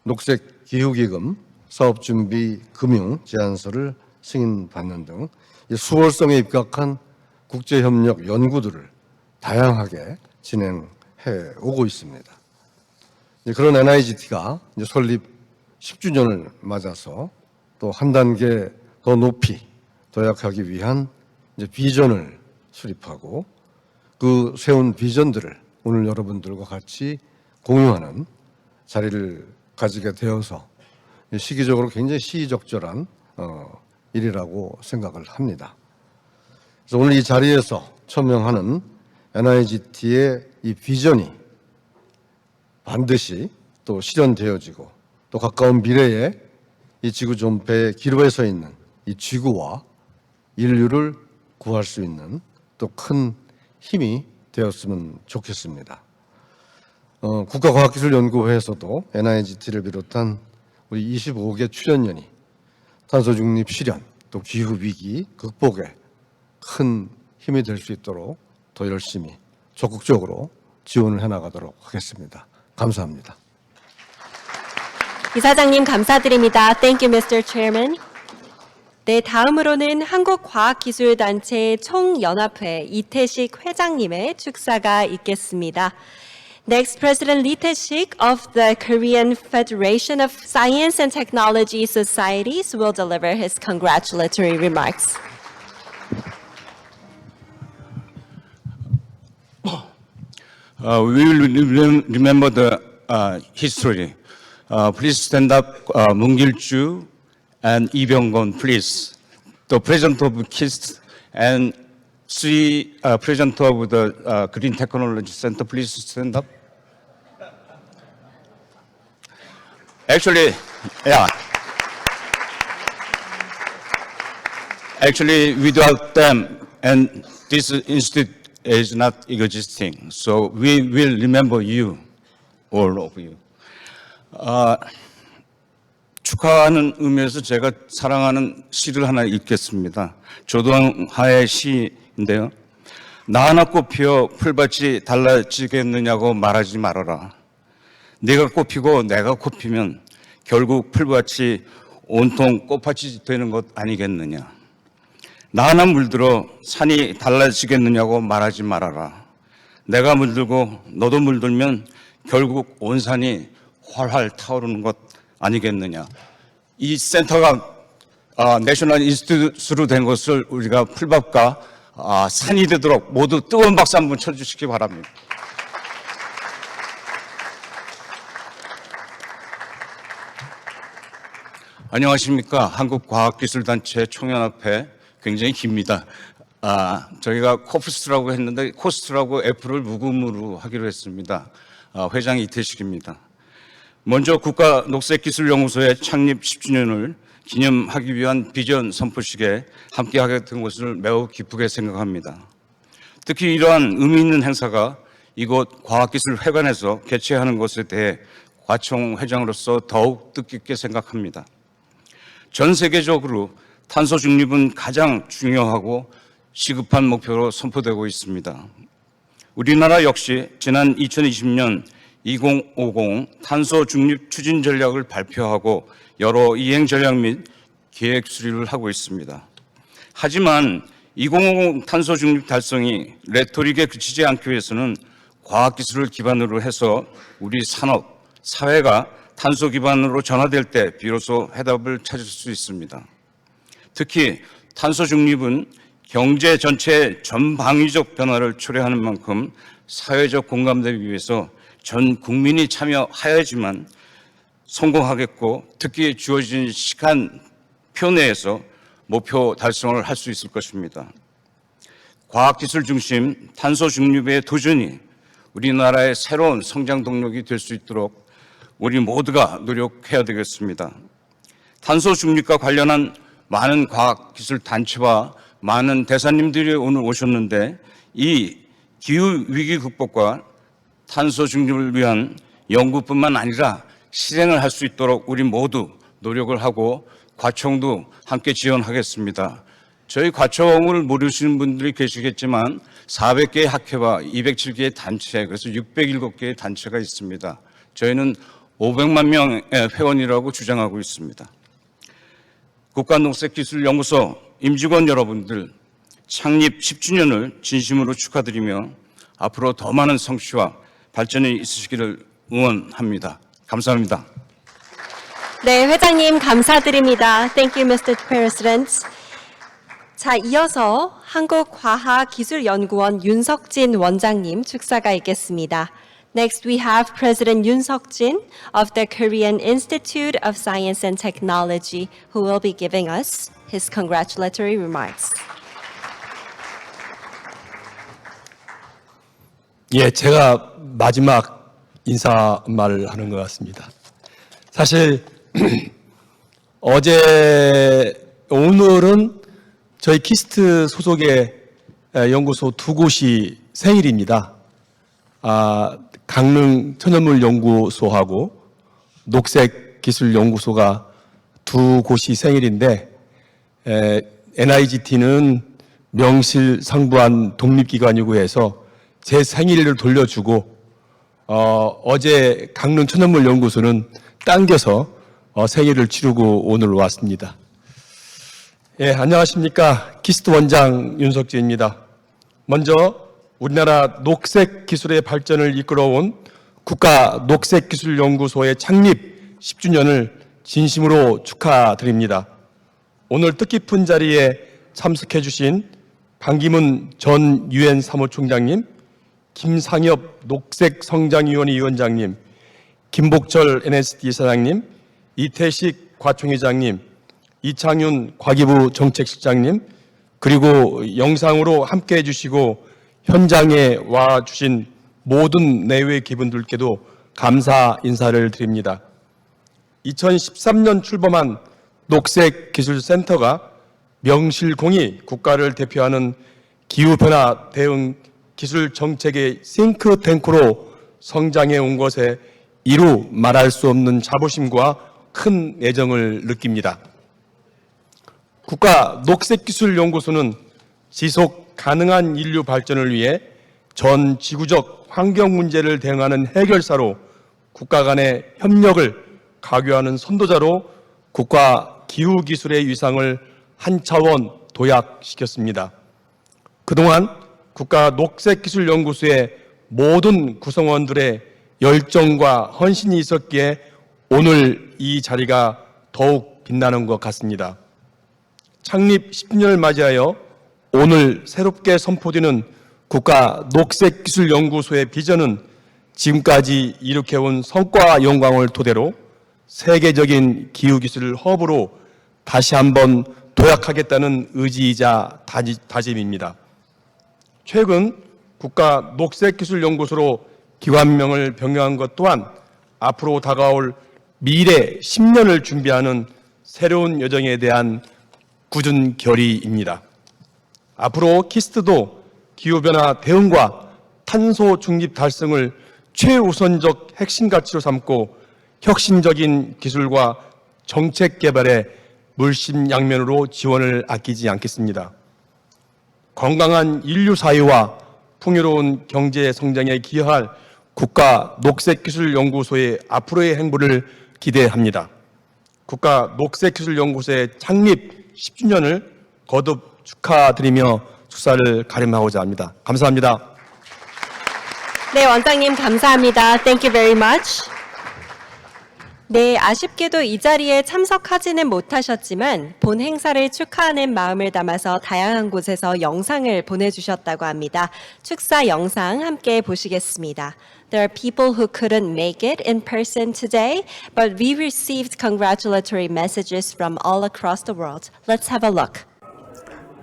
녹색 기후기금 사업준비 금융 제안서를 승인받는 등 수월성에 입각한 국제협력 연구들을 다양하게 진행해 오고 있습니다. 그런 NIGT가 설립 10주년을 맞아서 또 한 단계 더 높이 도약하기 위한 비전을 수립하고 그 세운 비전들을 오늘 여러분들과 같이 공유하는 자리를 가지게 되어서 시기적으로 굉장히 시의적절한 일이라고 생각을 합니다. 그래서 오늘 이 자리에서 천명하는 NIGT의 이 비전이 반드시 또 실현되어지고 또 가까운 미래에 이 지구 존폐의 기로에 서 있는 이 지구와 인류를 구할 수 있는 또 큰 힘이 되었으면 좋겠습니다. 국가과학기술연구회에서도 NIGT를 비롯한 우리 25개 출연연이 탄소 중립 실현 또 기후 위기 극복에 큰 힘이 될 수 있도록 더 열심히 적극적으로 지원을 해나가도록 하겠습니다. 감사합니다. 이사장님 감사드립니다. Thank you, Mr. Chairman. 네, 다음으로는 한국과학기술단체 총연합회 이태식 회장님의 축사가 있겠습니다. Next, President Lee Tae-sik of the Korean Federation of Science and Technology Societies will deliver his congratulatory remarks. We will remember the history. Please stand up, Moon Gil-ju and Lee Byung-gun, please. The president of KIST and three president of the Green Technology Center, please stand up. Actually, yeah. Actually, without them, and this institute is not existing. So we will remember you, all of you. 축하하는 의미에서 제가 사랑하는 시를 하나 읽겠습니다. 조동하의 시인데요. 나 하나 꽃피어 풀밭이 달라지겠느냐고 말하지 말아라. 네가 꽃피고 내가 꽃피면 결국 풀밭이 온통 꽃밭이 되는 것 아니겠느냐. 나 하나 물들어 산이 달라지겠느냐고 말하지 말아라. 내가 물들고 너도 물들면 결국 온 산이 활활 타오르는 것 아니겠느냐. 이 센터가 내셔널 인스티튜트로 된 것을 우리가 풀밭과 산이 되도록 모두 뜨거운 박수 한번 쳐주시기 바랍니다. 안녕하십니까. 한국과학기술단체 총연합회 굉장히 깁니다. 저희가 코프스라고 했는데 코스트라고 F를 묵음으로 하기로 했습니다. 회장 이태식입니다. 먼저 국가녹색기술연구소의 창립 10주년을 기념하기 위한 비전 선포식에 함께하게 된 것을 매우 기쁘게 생각합니다. 특히 이러한 의미 있는 행사가 이곳 과학기술회관에서 개최하는 것에 대해 과청 회장으로서 더욱 뜻깊게 생각합니다. 전 세계적으로 탄소 중립은 가장 중요하고 시급한 목표로 선포되고 있습니다. 우리나라 역시 지난 2020년 2050 탄소 중립 추진 전략을 발표하고 여러 이행 전략 및 계획 수립을 하고 있습니다. 하지만 2050 탄소 중립 달성이 레토릭에 그치지 않기 위해서는 과학기술을 기반으로 해서 우리 산업, 사회가 탄소 기반으로 전환될 때 비로소 해답을 찾을 수 있습니다. 특히 탄소 중립은 경제 전체의 전방위적 변화를 초래하는 만큼 사회적 공감대를 위해서 전 국민이 참여하여야지만 성공하겠고 특히 주어진 시간표 내에서 목표 달성을 할 수 있을 것입니다. 과학기술 중심 탄소 중립의 도전이 우리나라의 새로운 성장 동력이 될 수 있도록 우리 모두가 노력해야 되겠습니다. 탄소 중립과 관련한 많은 과학기술 단체와 많은 대사님들이 오늘 오셨는데 이 기후위기 극복과 탄소 중립을 위한 연구뿐만 아니라 실행을 할 수 있도록 우리 모두 노력을 하고 과청도 함께 지원하겠습니다. 저희 과청을 모르시는 분들이 계시겠지만 400개의 학회와 207개의 단체, 그래서 607개의 단체가 있습니다. 저희는 500만 명의 회원이라고 주장하고 있습니다. 국가녹색기술연구소 임직원 여러분들 창립 10주년을 진심으로 축하드리며 앞으로 더 많은 성취와 발전이 있으시기를 응원합니다. 감사합니다. 네, 회장님 감사드립니다. Thank you, Mr. President. 자, 이어서 한국과학기술연구원 윤석진 원장님 축사가 있겠습니다. Next, we have President Yoon Seok-jin of the Korean Institute of Science and Technology, who will be giving us his congratulatory remarks. 예, 제가 마지막 인사말을 하는 것 같습니다. 사실 오늘은 저희 키스트 소속의 연구소 두 곳이 생일입니다. 강릉 천연물 연구소하고 녹색기술연구소가 두 곳이 생일인데 NIGT는 명실상부한 독립기관이고 해서 제 생일을 돌려주고 어제 강릉 천연물 연구소는 당겨서 생일을 치르고 오늘 왔습니다. 예, 안녕하십니까. 키스트 원장 윤석진입니다. 먼저 우리나라 녹색 기술의 발전을 이끌어온 국가녹색기술연구소의 창립 10주년을 진심으로 축하드립니다. 오늘 뜻깊은 자리에 참석해 주신 반기문 전 유엔 사무총장님, 김상엽 녹색성장위원회 위원장님, 김복철 NSD 사장님, 이태식 과총회장님, 이창윤 과기부 정책실장님, 그리고 영상으로 함께해 주시고 현장에 와 주신 모든 내외 기분들께도 감사 인사를 드립니다. 2013년 출범한 녹색기술센터가 명실공히 국가를 대표하는 기후변화 대응 기술 정책의 싱크탱크로 성장해 온 것에 이루 말할 수 없는 자부심과 큰 애정을 느낍니다. 국가녹색기술연구소는 지속 가능한 인류 발전을 위해 전 지구적 환경 문제를 대응하는 해결사로 국가 간의 협력을 강요하는 선도자로 국가 기후기술의 위상을 한 차원 도약시켰습니다. 그동안 국가녹색기술연구소의 모든 구성원들의 열정과 헌신이 있었기에 오늘 이 자리가 더욱 빛나는 것 같습니다. 창립 10주년을 맞이하여 오늘 새롭게 선포되는 국가녹색기술연구소의 비전은 지금까지 이룩해온 성과와 영광을 토대로 세계적인 기후기술 허브로 다시 한번 도약하겠다는 의지이자 다짐입니다. 최근 국가녹색기술연구소로 기관명을 변경한 것 또한 앞으로 다가올 미래 10년을 준비하는 새로운 여정에 대한 굳은 결의입니다. 앞으로 키스트도 기후변화 대응과 탄소 중립 달성을 최우선적 핵심 가치로 삼고 혁신적인 기술과 정책 개발에 물심양면으로 지원을 아끼지 않겠습니다. 건강한 인류 사회와 풍요로운 경제 성장에 기여할 국가 녹색기술연구소의 앞으로의 행보를 기대합니다. 국가 녹색기술연구소의 창립 10주년을 거듭 축하드리며 축사를 가름하고자 합니다. 감사합니다. 네, 원장님 감사합니다. Thank you very much. 네, 아쉽게도 이 자리에 참석하지는 못하셨지만 본 행사를 축하하는 마음을 담아서 다양한 곳에서 영상을 보내주셨다고 합니다. 축사 영상 함께 보시겠습니다. There are people who couldn't make it in person today, but we received congratulatory messages from all across the world. Let's have a look.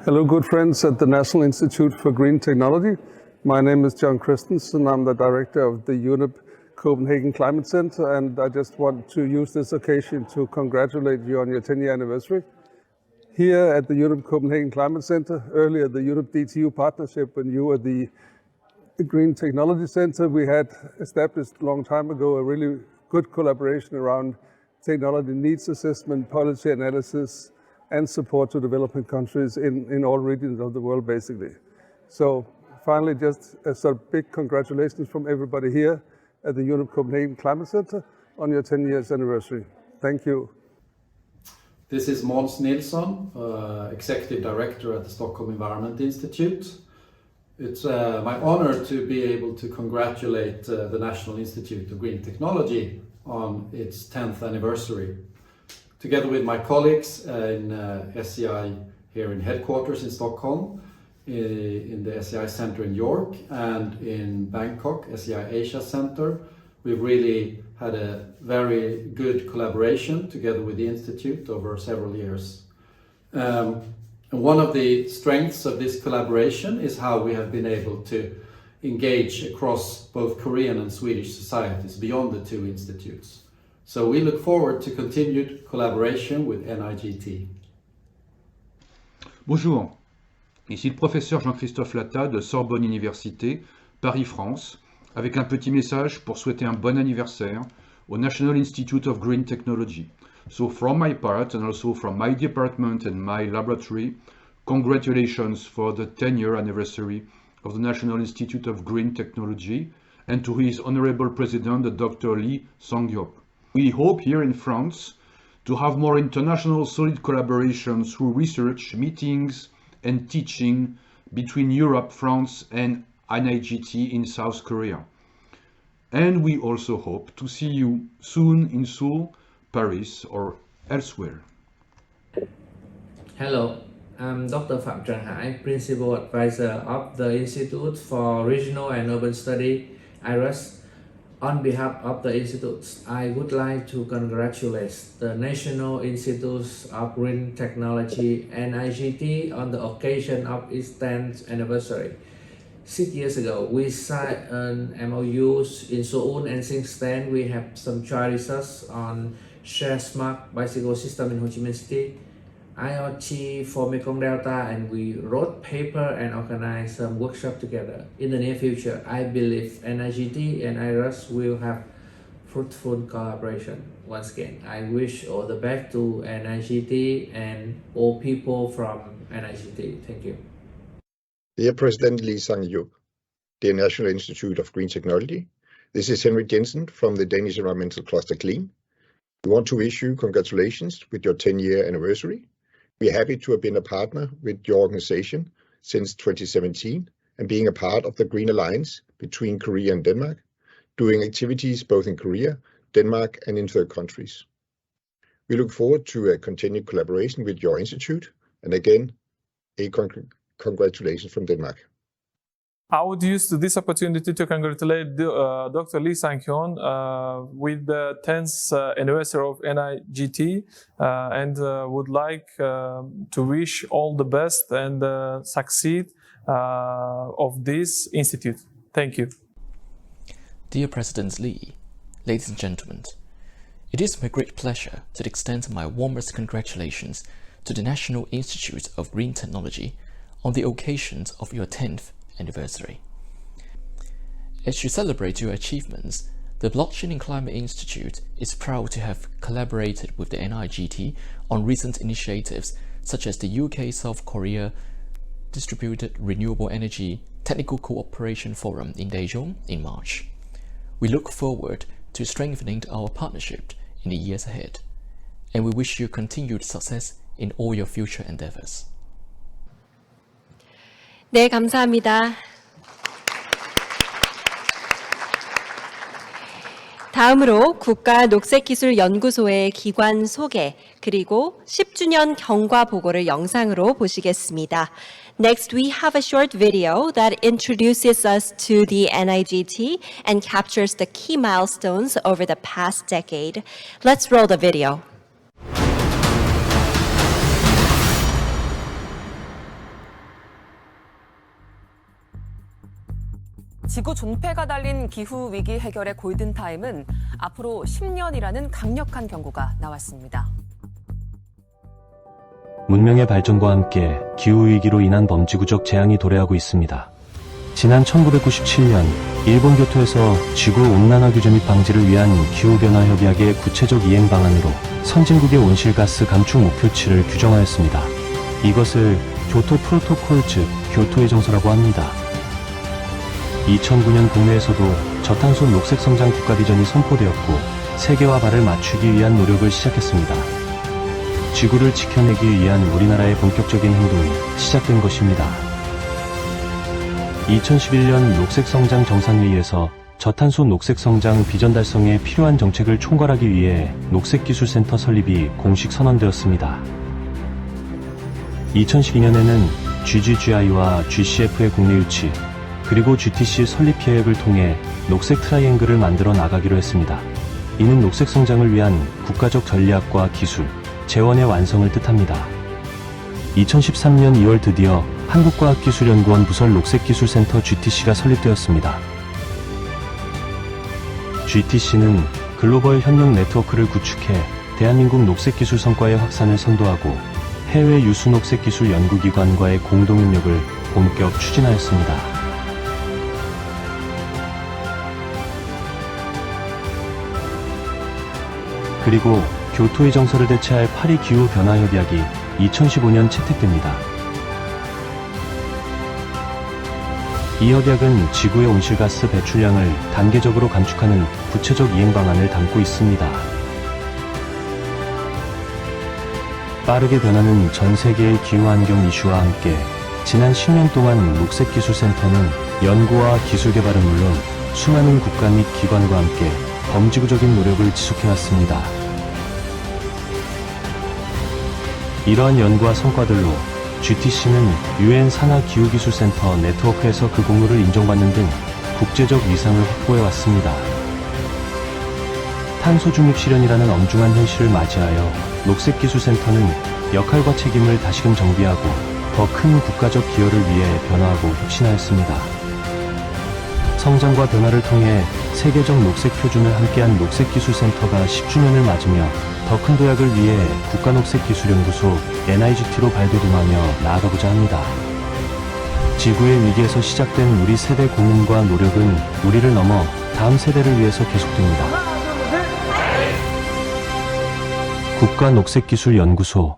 Hello, good friends at the National Institute for Green Technology. My name is John Christensen. I'm the director of the UNEP Copenhagen Climate Center, and I just want to use this occasion to congratulate you on your 10-year anniversary. Here at the UNEP Copenhagen Climate Center, earlier the UNEP DTU partnership, when you were the Green Technology Center, we had established a long time ago a really good collaboration around technology needs assessment, policy analysis, and support to developing countries in all regions of the world, basically. So finally, just a sort of big congratulations from everybody here at the UNEP Copenhagen Climate Center on your 10 years anniversary. Thank you. This is Måns Nilsson, Executive Director at the Stockholm Environment Institute. It's my honor to be able to congratulate the National Institute of Green Technology on its 10th anniversary. Together with my colleagues in SEI here in headquarters in Stockholm, in the SEI Center in York, and in Bangkok, SEI Asia Center, we've really had a very good collaboration together with the Institute over several years. And one of the strengths of this collaboration is how we have been able to engage across both Korean and Swedish societies beyond the two institutes. So we look forward to continued collaboration with NIGT. Bonjour, ici le professeur Jean-Christophe Latta de Sorbonne Université, Paris-France, avec un petit message pour souhaiter un bon anniversaire au National Institute of Green Technology. So from my part and also from my department and my laboratory, congratulations for the 10-year anniversary of the National Institute of Green Technology and to his Honorable President, Dr. Lee Sang-hyop. We hope here in France to have more international solid collaboration through research, meetings and teaching between Europe, France and NIGT in South Korea. And we also hope to see you soon in Seoul, Paris or elsewhere. Hello, I'm Dr. Phạm Trần Hải, Principal Advisor of the Institute for Regional and Urban Study, IRUS. On behalf of the institutes, I would like to congratulate the National Institutes of Green Technology, NIGT, on the occasion of its 10th anniversary. 6 years ago, we signed an MOU in Seoul, and since then we have some joint research on shared smart bicycle system in Ho Chi Minh City, IoT for Mekong Delta, and we wrote paper and organized some workshop together. In the near future, I believe NIGT and IRUS will have fruitful collaboration. Once again, I wish all the best to NIGT and all people from NIGT. Thank you. Dear President Lee Sang-hyop, dear National Institute of Green Technology, this is Henrik Jensen from the Danish Environmental Cluster CLEAN. We want to wish you congratulations with your 10-year anniversary. We are happy to have been a partner with your organization since 2017 and being a part of the Green Alliance between Korea and Denmark, doing activities both in Korea, Denmark and in third countries. We look forward to a continued collaboration with your institute, and again, a congratulations from Denmark. I would use this opportunity to congratulate Dr. Lee Sang-hyun with the 10th anniversary of NIGT and would like to wish all the best and succeed of this institute. Thank you. Dear President Lee, Ladies and gentlemen, it is my great pleasure to extend my warmest congratulations to the National Institute of Green Technology on the occasion of your 10th anniversary. As you celebrate your achievements, the Blockchain and Climate Institute is proud to have collaborated with the NIGT on recent initiatives such as the UK-South Korea Distributed Renewable Energy Technical Cooperation Forum in Daejeon in March. We look forward to strengthening our partnership in the years ahead, and we wish you continued success in all your future endeavors. 네, 감사합니다. 다음으로 국가녹색기술연구소의 기관 소개, 그리고 10주년 경과 보고를 영상으로 보시겠습니다. Next, we have a short video that introduces us to the NIGT and captures the key milestones over the past decade. Let's roll the video. 지구 존폐가 달린 기후 위기 해결의 골든타임은 앞으로 10년이라는 강력한 경고가 나왔습니다. 문명의 발전과 함께 기후위기로 인한 범지구적 재앙이 도래하고 있습니다. 지난 1997년 일본 교토에서 지구온난화 규제 및 방지를 위한 기후변화 협약의 구체적 이행 방안으로 선진국의 온실가스 감축 목표치를 규정하였습니다. 이것을 교토 프로토콜 즉 교토의 정서라고 합니다. 2009년 국내에서도 저탄소 녹색 성장 국가 비전이 선포되었고 세계와 발을 맞추기 위한 노력을 시작했습니다. 지구를 지켜내기 위한 우리나라의 본격적인 행동이 시작된 것입니다. 2011년 녹색 성장 정상회의에서 저탄소 녹색 성장 비전 달성에 필요한 정책을 총괄하기 위해 녹색기술센터 설립이 공식 선언되었습니다. 2012년에는 GGGI와 GCF의 국내 유치, 그리고 GTC 설립 계획을 통해 녹색 트라이앵글을 만들어 나가기로 했습니다. 이는 녹색 성장을 위한 국가적 전략과 기술, 재원의 완성을 뜻합니다. 2013년 2월 드디어 한국과학기술연구원 부설 녹색기술센터 GTC가 설립되었습니다. GTC는 글로벌 협력 네트워크를 구축해 대한민국 녹색기술 성과의 확산을 선도하고 해외 유수 녹색기술 연구기관과의 공동협력을 본격 추진하였습니다. 그리고 교토의 정서를 대체할 파리 기후변화협약이 2015년 채택됩니다. 이 협약은 지구의 온실가스 배출량을 단계적으로 감축하는 구체적 이행 방안을 담고 있습니다. 빠르게 변하는 전 세계의 기후환경 이슈와 함께 지난 10년 동안 녹색기술센터는 연구와 기술 개발은 물론 수많은 국가 및 기관과 함께 범지구적인 노력을 지속해왔습니다. 이러한 연구와 성과들로 GTC는 UN 산하기후기술센터 네트워크에서 그 공로를 인정받는 등 국제적 위상을 확보해왔습니다. 탄소 중립 실현이라는 엄중한 현실을 맞이하여 녹색기술센터는 역할과 책임을 다시금 정비하고 더 큰 국가적 기여를 위해 변화하고 혁신하였습니다. 성장과 변화를 통해 세계적 녹색 표준을 함께한 녹색기술센터가 10주년을 맞으며 더 큰 도약을 위해 국가녹색기술연구소 NIGT로 발돋움하며 나아가고자 합니다. 지구의 위기에서 시작된 우리 세대 고민과 노력은 우리를 넘어 다음 세대를 위해서 계속됩니다. 국가녹색기술연구소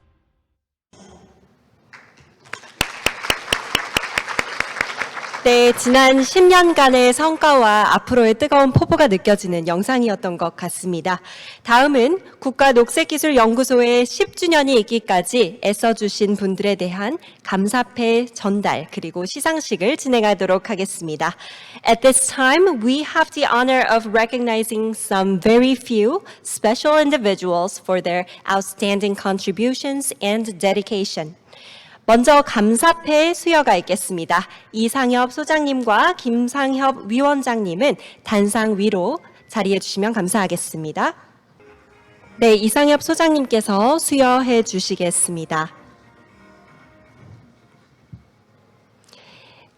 네, 지난 10년간의 성과와 앞으로의 뜨거운 포부가 느껴지는 영상이었던 것 같습니다. 다음은 국가녹색기술연구소의 10주년이 있기까지 애써주신 분들에 대한 감사패 전달 그리고 시상식을 진행하도록 하겠습니다. At this time, we have the honor of recognizing some very few special individuals for their outstanding contributions and dedication. 먼저 감사패 수여가 있겠습니다. 이상엽 소장님과 김상협 위원장님은 단상 위로 자리해 주시면 감사하겠습니다. 네, 이상엽 소장님께서 수여해 주시겠습니다.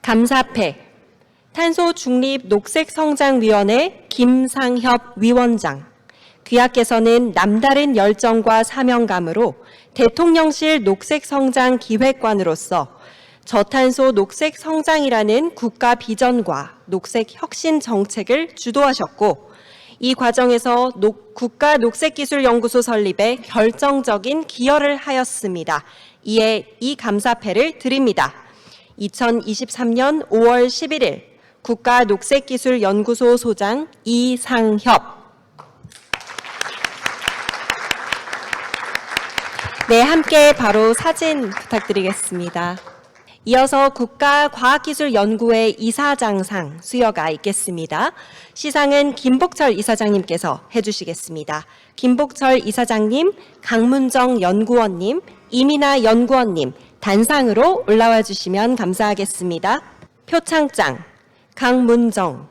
감사패 탄소 중립 녹색성장위원회 김상협 위원장. 귀하께서는 남다른 열정과 사명감으로 대통령실 녹색성장기획관으로서 저탄소 녹색성장이라는 국가 비전과 녹색혁신 정책을 주도하셨고, 이 과정에서 국가 녹색기술연구소 설립에 결정적인 기여를 하였습니다. 이에 이 감사패를 드립니다. 2023년 5월 11일 국가 녹색기술연구소 소장 이상협. 네, 함께 바로 사진 부탁드리겠습니다. 이어서 국가과학기술연구회 이사장상 수여가 있겠습니다. 시상은 김복철 이사장님께서 해주시겠습니다. 김복철 이사장님, 강문정 연구원님, 이민아 연구원님 단상으로 올라와 주시면 감사하겠습니다. 표창장 강문정.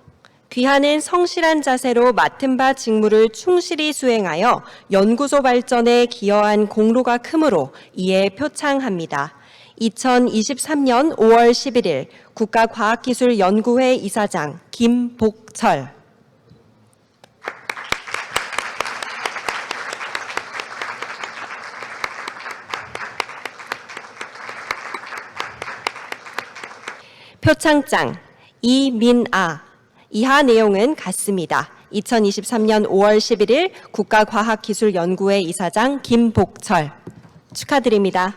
귀하는 성실한 자세로 맡은 바 직무를 충실히 수행하여 연구소 발전에 기여한 공로가 크므로 이에 표창합니다. 2023년 5월 11일 국가과학기술연구회 이사장 김복철. 표창장 이민아. 이하 내용은 같습니다. 2023년 5월 11일 국가과학기술연구회 이사장 김복철. 축하드립니다.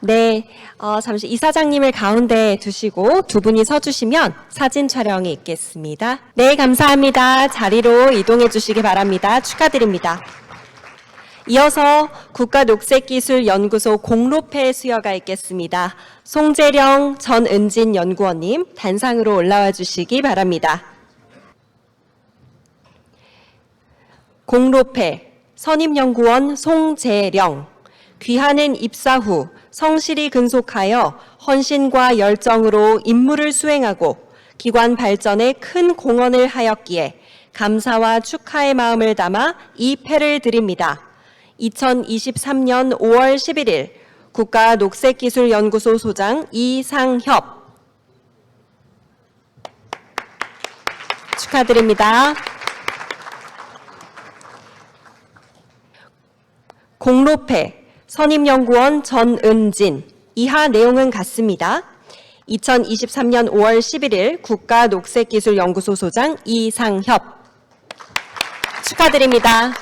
네, 잠시 이사장님을 가운데 두시고 두 분이 서주시면 사진 촬영이 있겠습니다. 네, 감사합니다. 자리로 이동해 주시기 바랍니다. 축하드립니다. 이어서 국가녹색기술연구소 공로패 수여가 있겠습니다. 송재령 전은진 연구원님 단상으로 올라와 주시기 바랍니다. 공로패 선임연구원 송재령. 귀하는 입사 후 성실히 근속하여 헌신과 열정으로 임무를 수행하고 기관 발전에 큰 공헌을 하였기에 감사와 축하의 마음을 담아 이 패를 드립니다. 2023년 5월 11일 국가녹색기술연구소 소장 이상협. 축하드립니다. 공로패 선임연구원 전은진. 이하 내용은 같습니다. 2023년 5월 11일 국가녹색기술연구소 소장 이상협. 축하드립니다.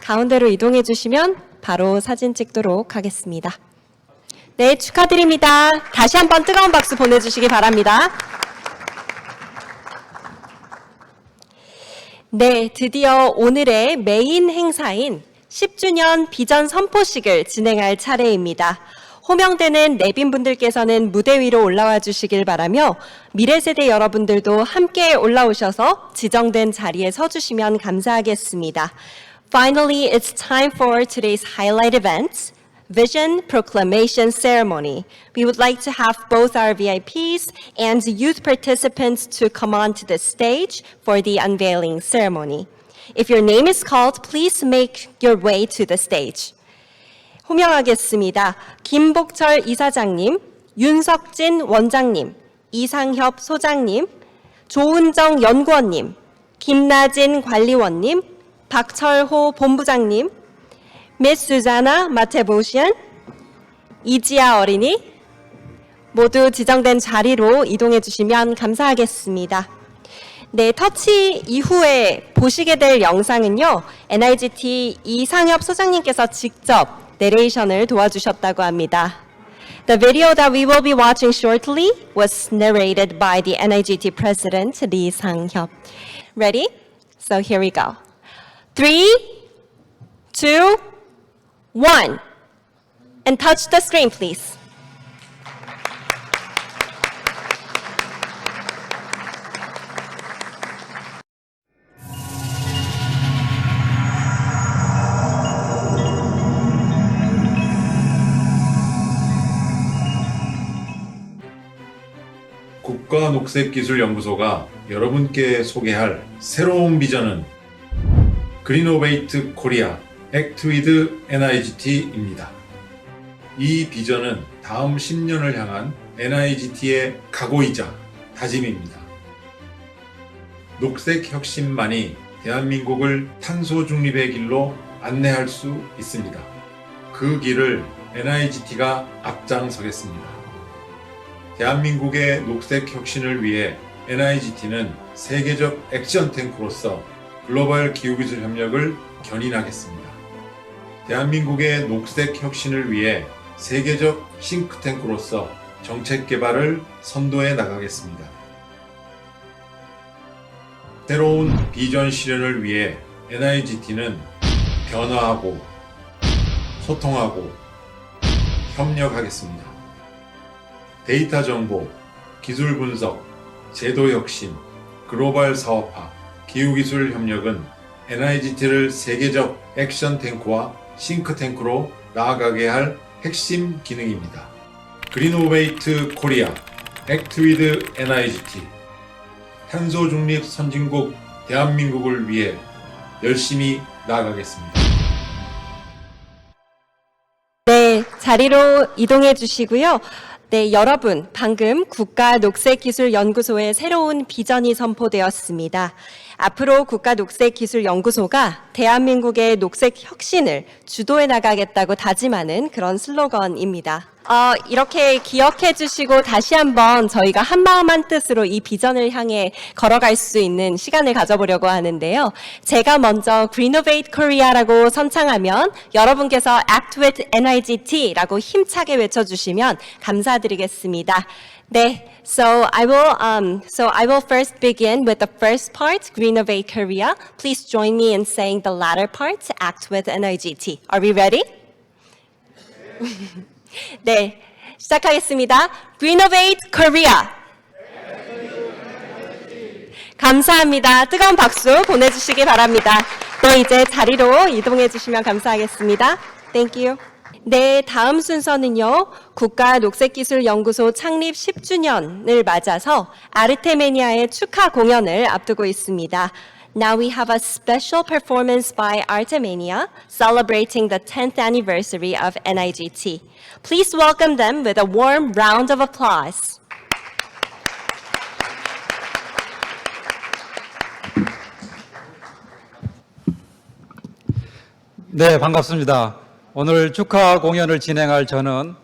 가운데로 이동해 주시면 바로 사진 찍도록 하겠습니다. 네, 축하드립니다. 다시 한번 뜨거운 박수 보내주시기 바랍니다. 네, 드디어 오늘의 메인 행사인 10주년 비전 선포식을 진행할 차례입니다. 호명되는 내빈분들께서는 무대 위로 올라와 주시길 바라며 미래 세대 여러분들도 함께 올라오셔서 지정된 자리에 서주시면 감사하겠습니다. Finally, it's time for today's highlight event, Vision Proclamation Ceremony. We would like to have both our VIPs and youth participants to come onto the stage for the unveiling ceremony. If your name is called, please make your way to the stage. 호명하겠습니다. 김복철 이사장님, 윤석진 원장님, 이상협 소장님, 조은정 연구원님, 김나진 관리원님, 박철호 본부장님, Miss Susanna Matebosian, 이지아 어린이 모두 지정된 자리로 이동해 주시면 감사하겠습니다. 네, 터치 이후에 보시게 될 영상은요, NIGT 이상협 소장님께서 직접 내레이션을 도와주셨다고 합니다. The video that we will be watching shortly was narrated by the NIGT president, Lee Sang-hyuk. Ready? So here we go. 3, 2, 1. And touch the screen, please. 국가녹색기술연구소가 여러분께 소개할 새로운 비전은 그린노베이트 코리아 Act with NIGT입니다. 이 비전은 다음 10년을 향한 NIGT의 각오이자 다짐입니다. 녹색 혁신만이 대한민국을 탄소 중립의 길로 안내할 수 있습니다. 그 길을 NIGT가 앞장서겠습니다. 대한민국의 녹색 혁신을 위해 NIGT는 세계적 액션 탱크로서 글로벌 기후기술 협력을 견인하겠습니다. 대한민국의 녹색 혁신을 위해 세계적 싱크탱크로서 정책 개발을 선도해 나가겠습니다. 새로운 비전 실현을 위해 NIGT는 변화하고 소통하고 협력하겠습니다. 데이터 정보, 기술 분석, 제도 혁신, 글로벌 사업화, 기후기술 협력은 NIGT를 세계적 액션 탱크와 싱크탱크로 나아가게 할 핵심 기능입니다. 그린오베이트 코리아, Act with NIGT. 탄소 중립 선진국 대한민국을 위해 열심히 나아가겠습니다. 네, 자리로 이동해 주시고요. 네, 여러분, 방금 국가녹색기술연구소의 새로운 비전이 선포되었습니다. 앞으로 국가녹색기술연구소가 대한민국의 녹색 혁신을 주도해 나가겠다고 다짐하는 그런 슬로건입니다. 이렇게 기억해 주시고 다시 한번 저희가 한마음 한뜻으로 이 비전을 향해 걸어갈 수 있는 시간을 가져보려고 하는데요. 제가 먼저 Greenovate Korea라고 선창하면 여러분께서 Act with NIGT라고 힘차게 외쳐주시면 감사드리겠습니다. 네, so I will first begin with the first part, Greenovate Korea. Please join me in saying the latter part, Act with NIGT. Are we ready? 네, 시작하겠습니다. Greenovate Korea. 감사합니다. 뜨거운 박수 보내주시기 바랍니다. 네, 이제 자리로 이동해 주시면 감사하겠습니다. Thank you. 네, 다음 순서는요. 국가녹색기술연구소 창립 10주년을 맞아서 아르테메니아의 축하 공연을 앞두고 있습니다. Now we have a special performance by Artemania celebrating the 10th anniversary of NIGT. Please welcome them with a warm round of applause. 네, 반갑습니다. 오늘 축하 공연을 진행할 저는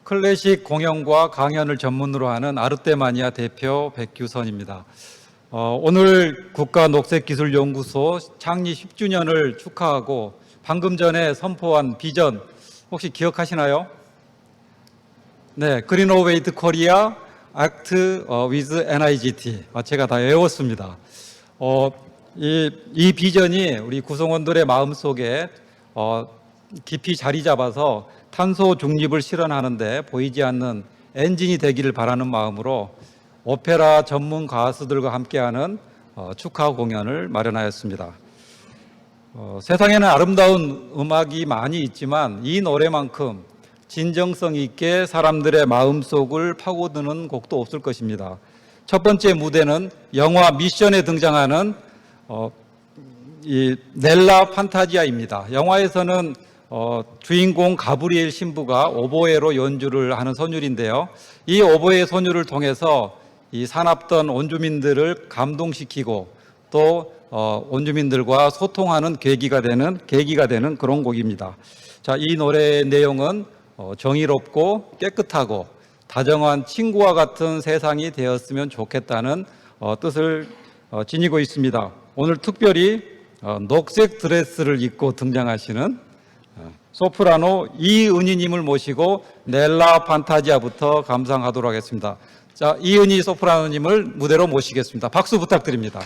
클래식 공연과 강연을 전문으로 하는 아르테마니아 대표 백규선입니다. 오늘 국가녹색기술연구소 창립 10주년을 축하하고 방금 전에 선포한 비전 혹시 기억하시나요? 네, 그린오베이트 코리아 Act with NIGT. 제가 다 외웠습니다. 이 비전이 우리 구성원들의 마음속에 깊이 자리 잡아서 탄소 중립을 실현하는데 보이지 않는 엔진이 되기를 바라는 마음으로 오페라 전문 가수들과 함께하는 축하 공연을 마련하였습니다. 세상에는 아름다운 음악이 많이 있지만 이 노래만큼 진정성 있게 사람들의 마음속을 파고드는 곡도 없을 것입니다. 첫 번째 무대는 영화 미션에 등장하는 이 넬라 판타지아입니다. 영화에서는 주인공 가브리엘 신부가 오보에로 연주를 하는 선율인데요. 이 오보에 선율을 통해서 이 사납던 온주민들을 감동시키고 또 온주민들과 소통하는 계기가 되는 그런 곡입니다. 자, 이 노래의 내용은 정의롭고 깨끗하고 다정한 친구와 같은 세상이 되었으면 좋겠다는 뜻을 지니고 있습니다. 오늘 특별히 녹색 드레스를 입고 등장하시는 소프라노 이은희님을 모시고 넬라 판타지아부터 감상하도록 하겠습니다. 자, 이은희 소프라노님을 무대로 모시겠습니다. 박수 부탁드립니다.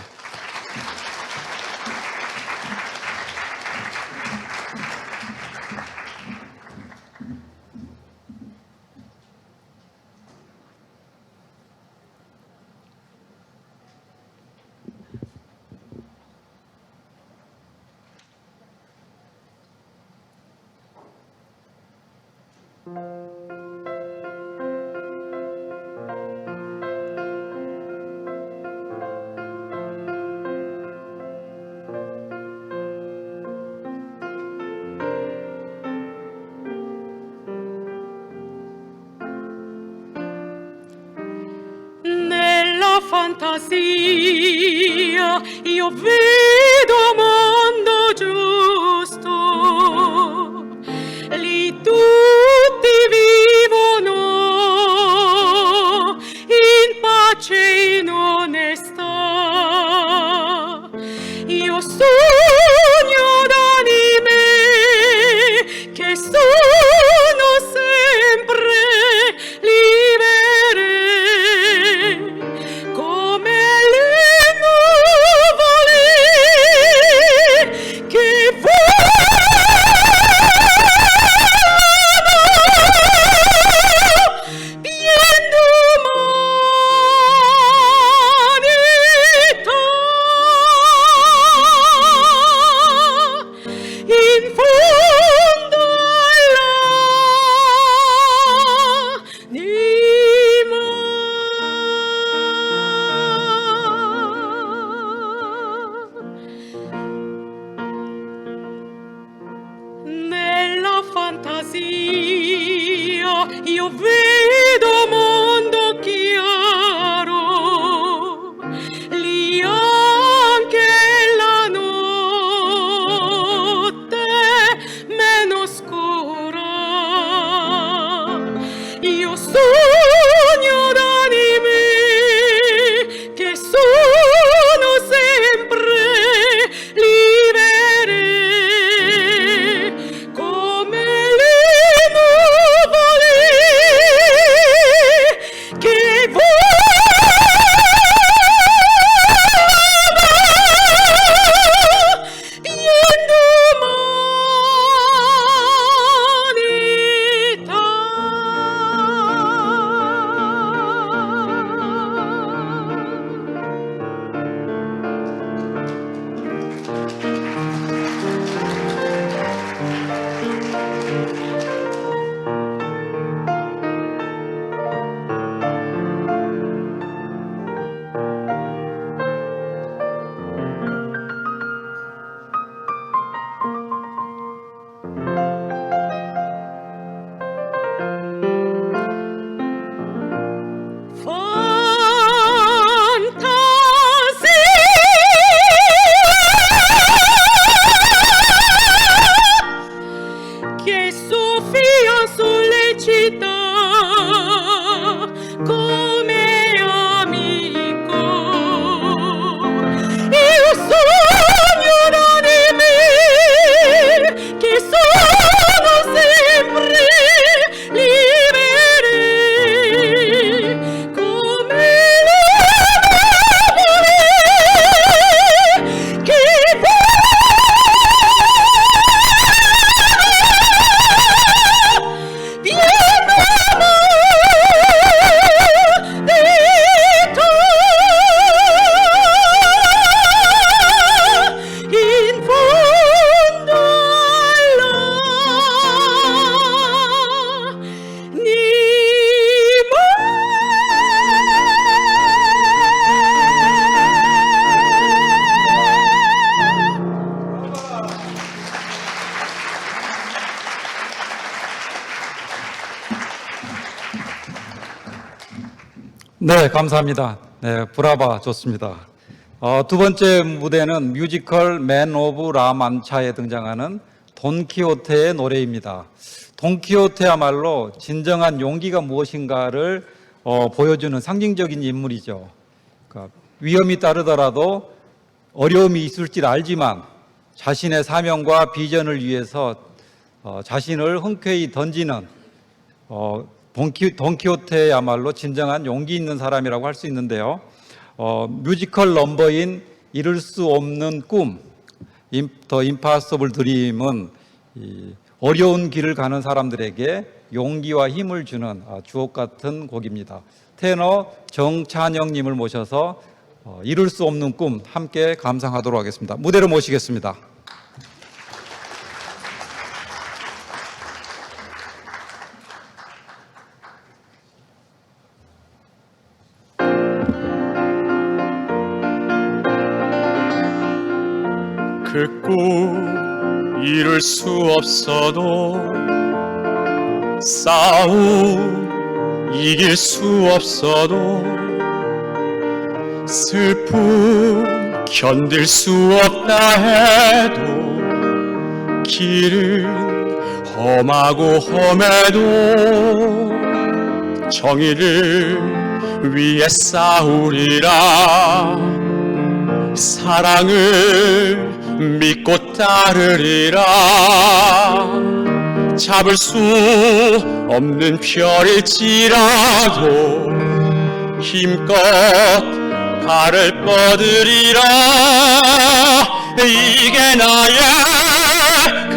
fantasia io vedo mondo giusto, lì tutti vivono in pace e in onestà. Io sogno d'anime che sono sempre libere, come le nuvole che volano pien d'umanità. In fondo nella fantasia io vedo mondo chiaro, lì anche la notte meno scura. Io sogno d'anime che sono sempre libere, come le nuvole che volano pien che soffia sulle città come amico. Io sogno d'anime che sono sempre libere, come le nuvole che in fondo 네, 감사합니다. 네, 브라바 좋습니다. 두 번째 무대는 뮤지컬 맨 오브 라만차에 등장하는 돈키호테의 노래입니다. 돈키호테야말로 진정한 용기가 무엇인가를 보여주는 상징적인 인물이죠. 그러니까 위험이 따르더라도 어려움이 있을 줄 알지만 자신의 사명과 비전을 위해서 자신을 흔쾌히 던지는 돈키호테야말로 진정한 용기 있는 사람이라고 할 수 있는데요. 뮤지컬 넘버인 이룰 수 없는 꿈, 더 임파서블 드림은 어려운 길을 가는 사람들에게 용기와 힘을 주는 주옥 같은 곡입니다. 테너 정찬영님을 모셔서 이룰 수 없는 꿈 함께 감상하도록 하겠습니다. 무대로 모시겠습니다. 그 꿈 이룰 수 없어도 싸움 이길 수 없어도 슬픔 견딜 수 없다 해도 길은 험하고 험해도 정의를 위해 싸우리라. 사랑을 믿고 따르리라. 잡을 수 없는 별일지라도 힘껏 발을 뻗으리라. 이게 나의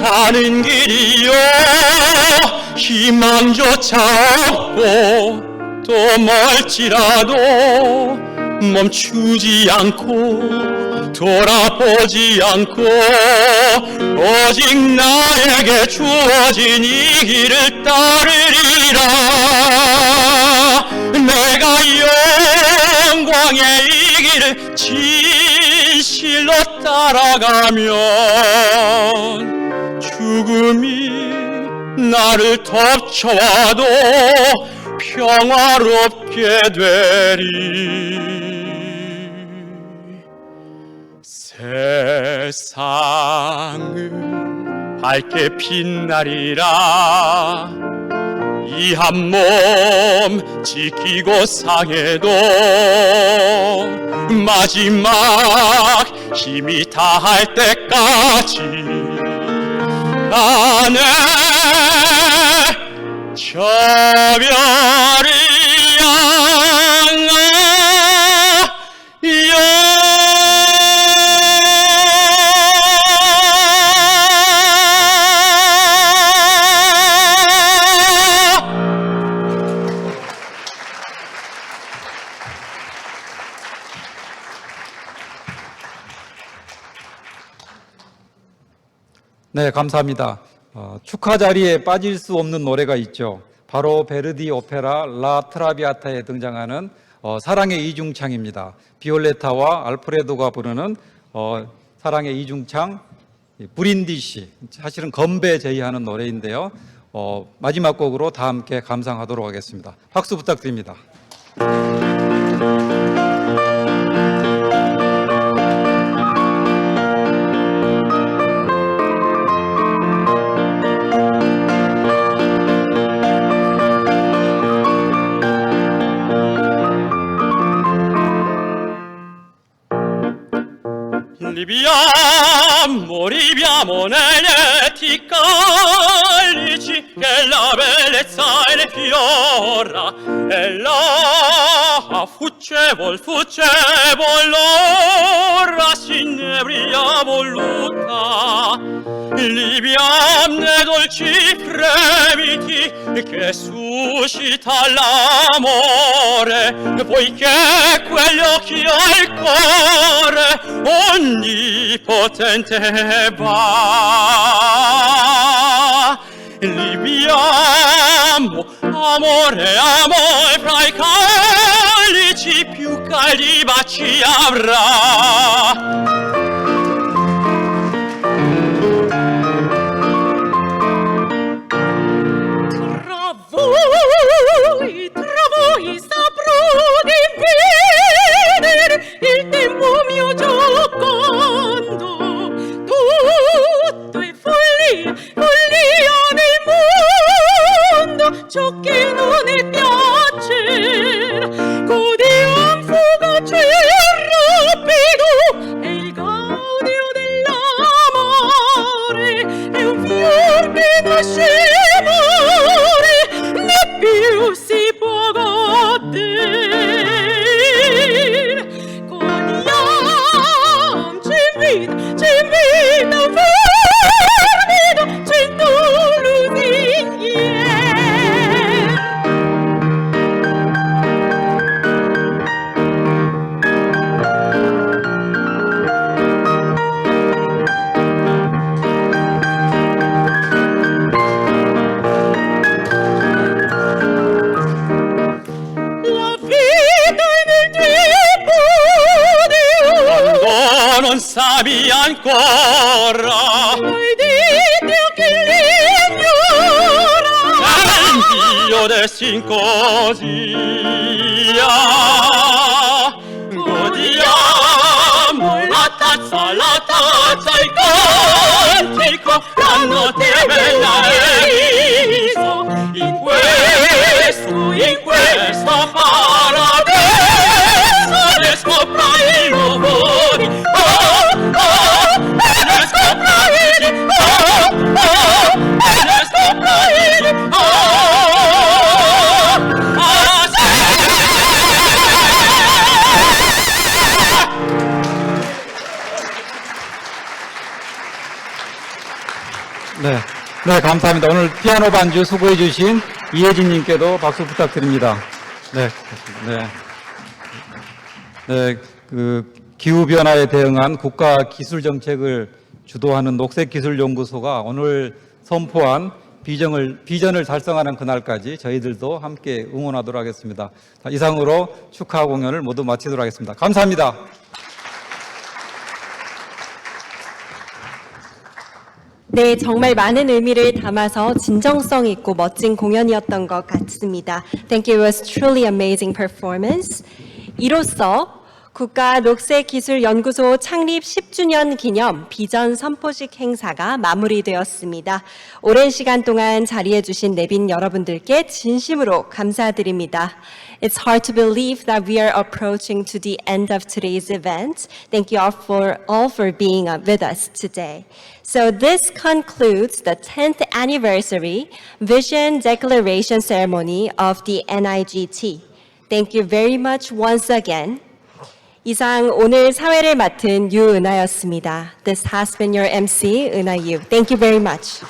가는 길이요. 희망조차 없고 또 멀지라도 멈추지 않고 돌아보지 않고 오직 나에게 주어진 이 길을 따르리라. 내가 영광의 이 길을 진실로 따라가면 죽음이 나를 덮쳐와도 평화롭게 되리. 세상은 밝게 빛나리라. 이 한 몸 지키고 상해도 마지막 힘이 다할 때까지 안에 저 별을 네, 감사합니다. 축하 자리에 빠질 수 없는 노래가 있죠. 바로 베르디 오페라 라 트라비아타에 등장하는 사랑의 이중창입니다. 비올레타와 알프레도가 부르는 사랑의 이중창 브린디시, 사실은 건배 제의하는 노래인데요. 마지막 곡으로 다 함께 감상하도록 하겠습니다. 박수 부탁드립니다. Moriamo nelle ti calici che la bellezza ne fiora e la fuggevol l'ora s'inebria voluta libiam ne dolci fremiti che suscita l'amore poiché quegli occhi al cuore onnipotente va. Libiamo amore, amore fra i calici più caldi baci avrà. Tra voi saprò dividere il tempo mio giocondo. Tutto è follia, follia nel mondo, ciò che non è piacere. Godiam fugace e rapido, è il gaudio dell'amore, è un fior che nasce più si può godere. Godiam, ci invita fervido, cento lusinghiere. Non sapi ancora Dio che l'ignora Dio destin così Godi il corno te bell'aiso in questo paradiso ne scopra il lumore ne scopra il ne scopra il 네, 감사합니다. 오늘 피아노 반주 수고해 주신 이혜진님께도 박수 부탁드립니다. 그 기후변화에 대응한 국가 기술 정책을 주도하는 녹색기술연구소가 오늘 선포한 비전을 달성하는 그날까지 저희들도 함께 응원하도록 하겠습니다. 자, 이상으로 축하 공연을 모두 마치도록 하겠습니다. 감사합니다. 네, 정말 많은 의미를 담아서 진정성 있고 멋진 공연이었던 것 같습니다. Thank you. It was truly amazing performance. 이로써 국가 녹색기술연구소 창립 10주년 기념 비전 선포식 행사가 마무리되었습니다. 오랜 시간 동안 자리해 주신 내빈 여러분들께 진심으로 감사드립니다. It's hard to believe that we are approaching to the end of today's event. Thank you all for being with us today. So this concludes the 10th anniversary Vision Declaration Ceremony of the NIGT. Thank you very much once again. 이상 오늘 사회를 맡은 유은하였습니다. This has been your MC, 은하 유. Thank you very much.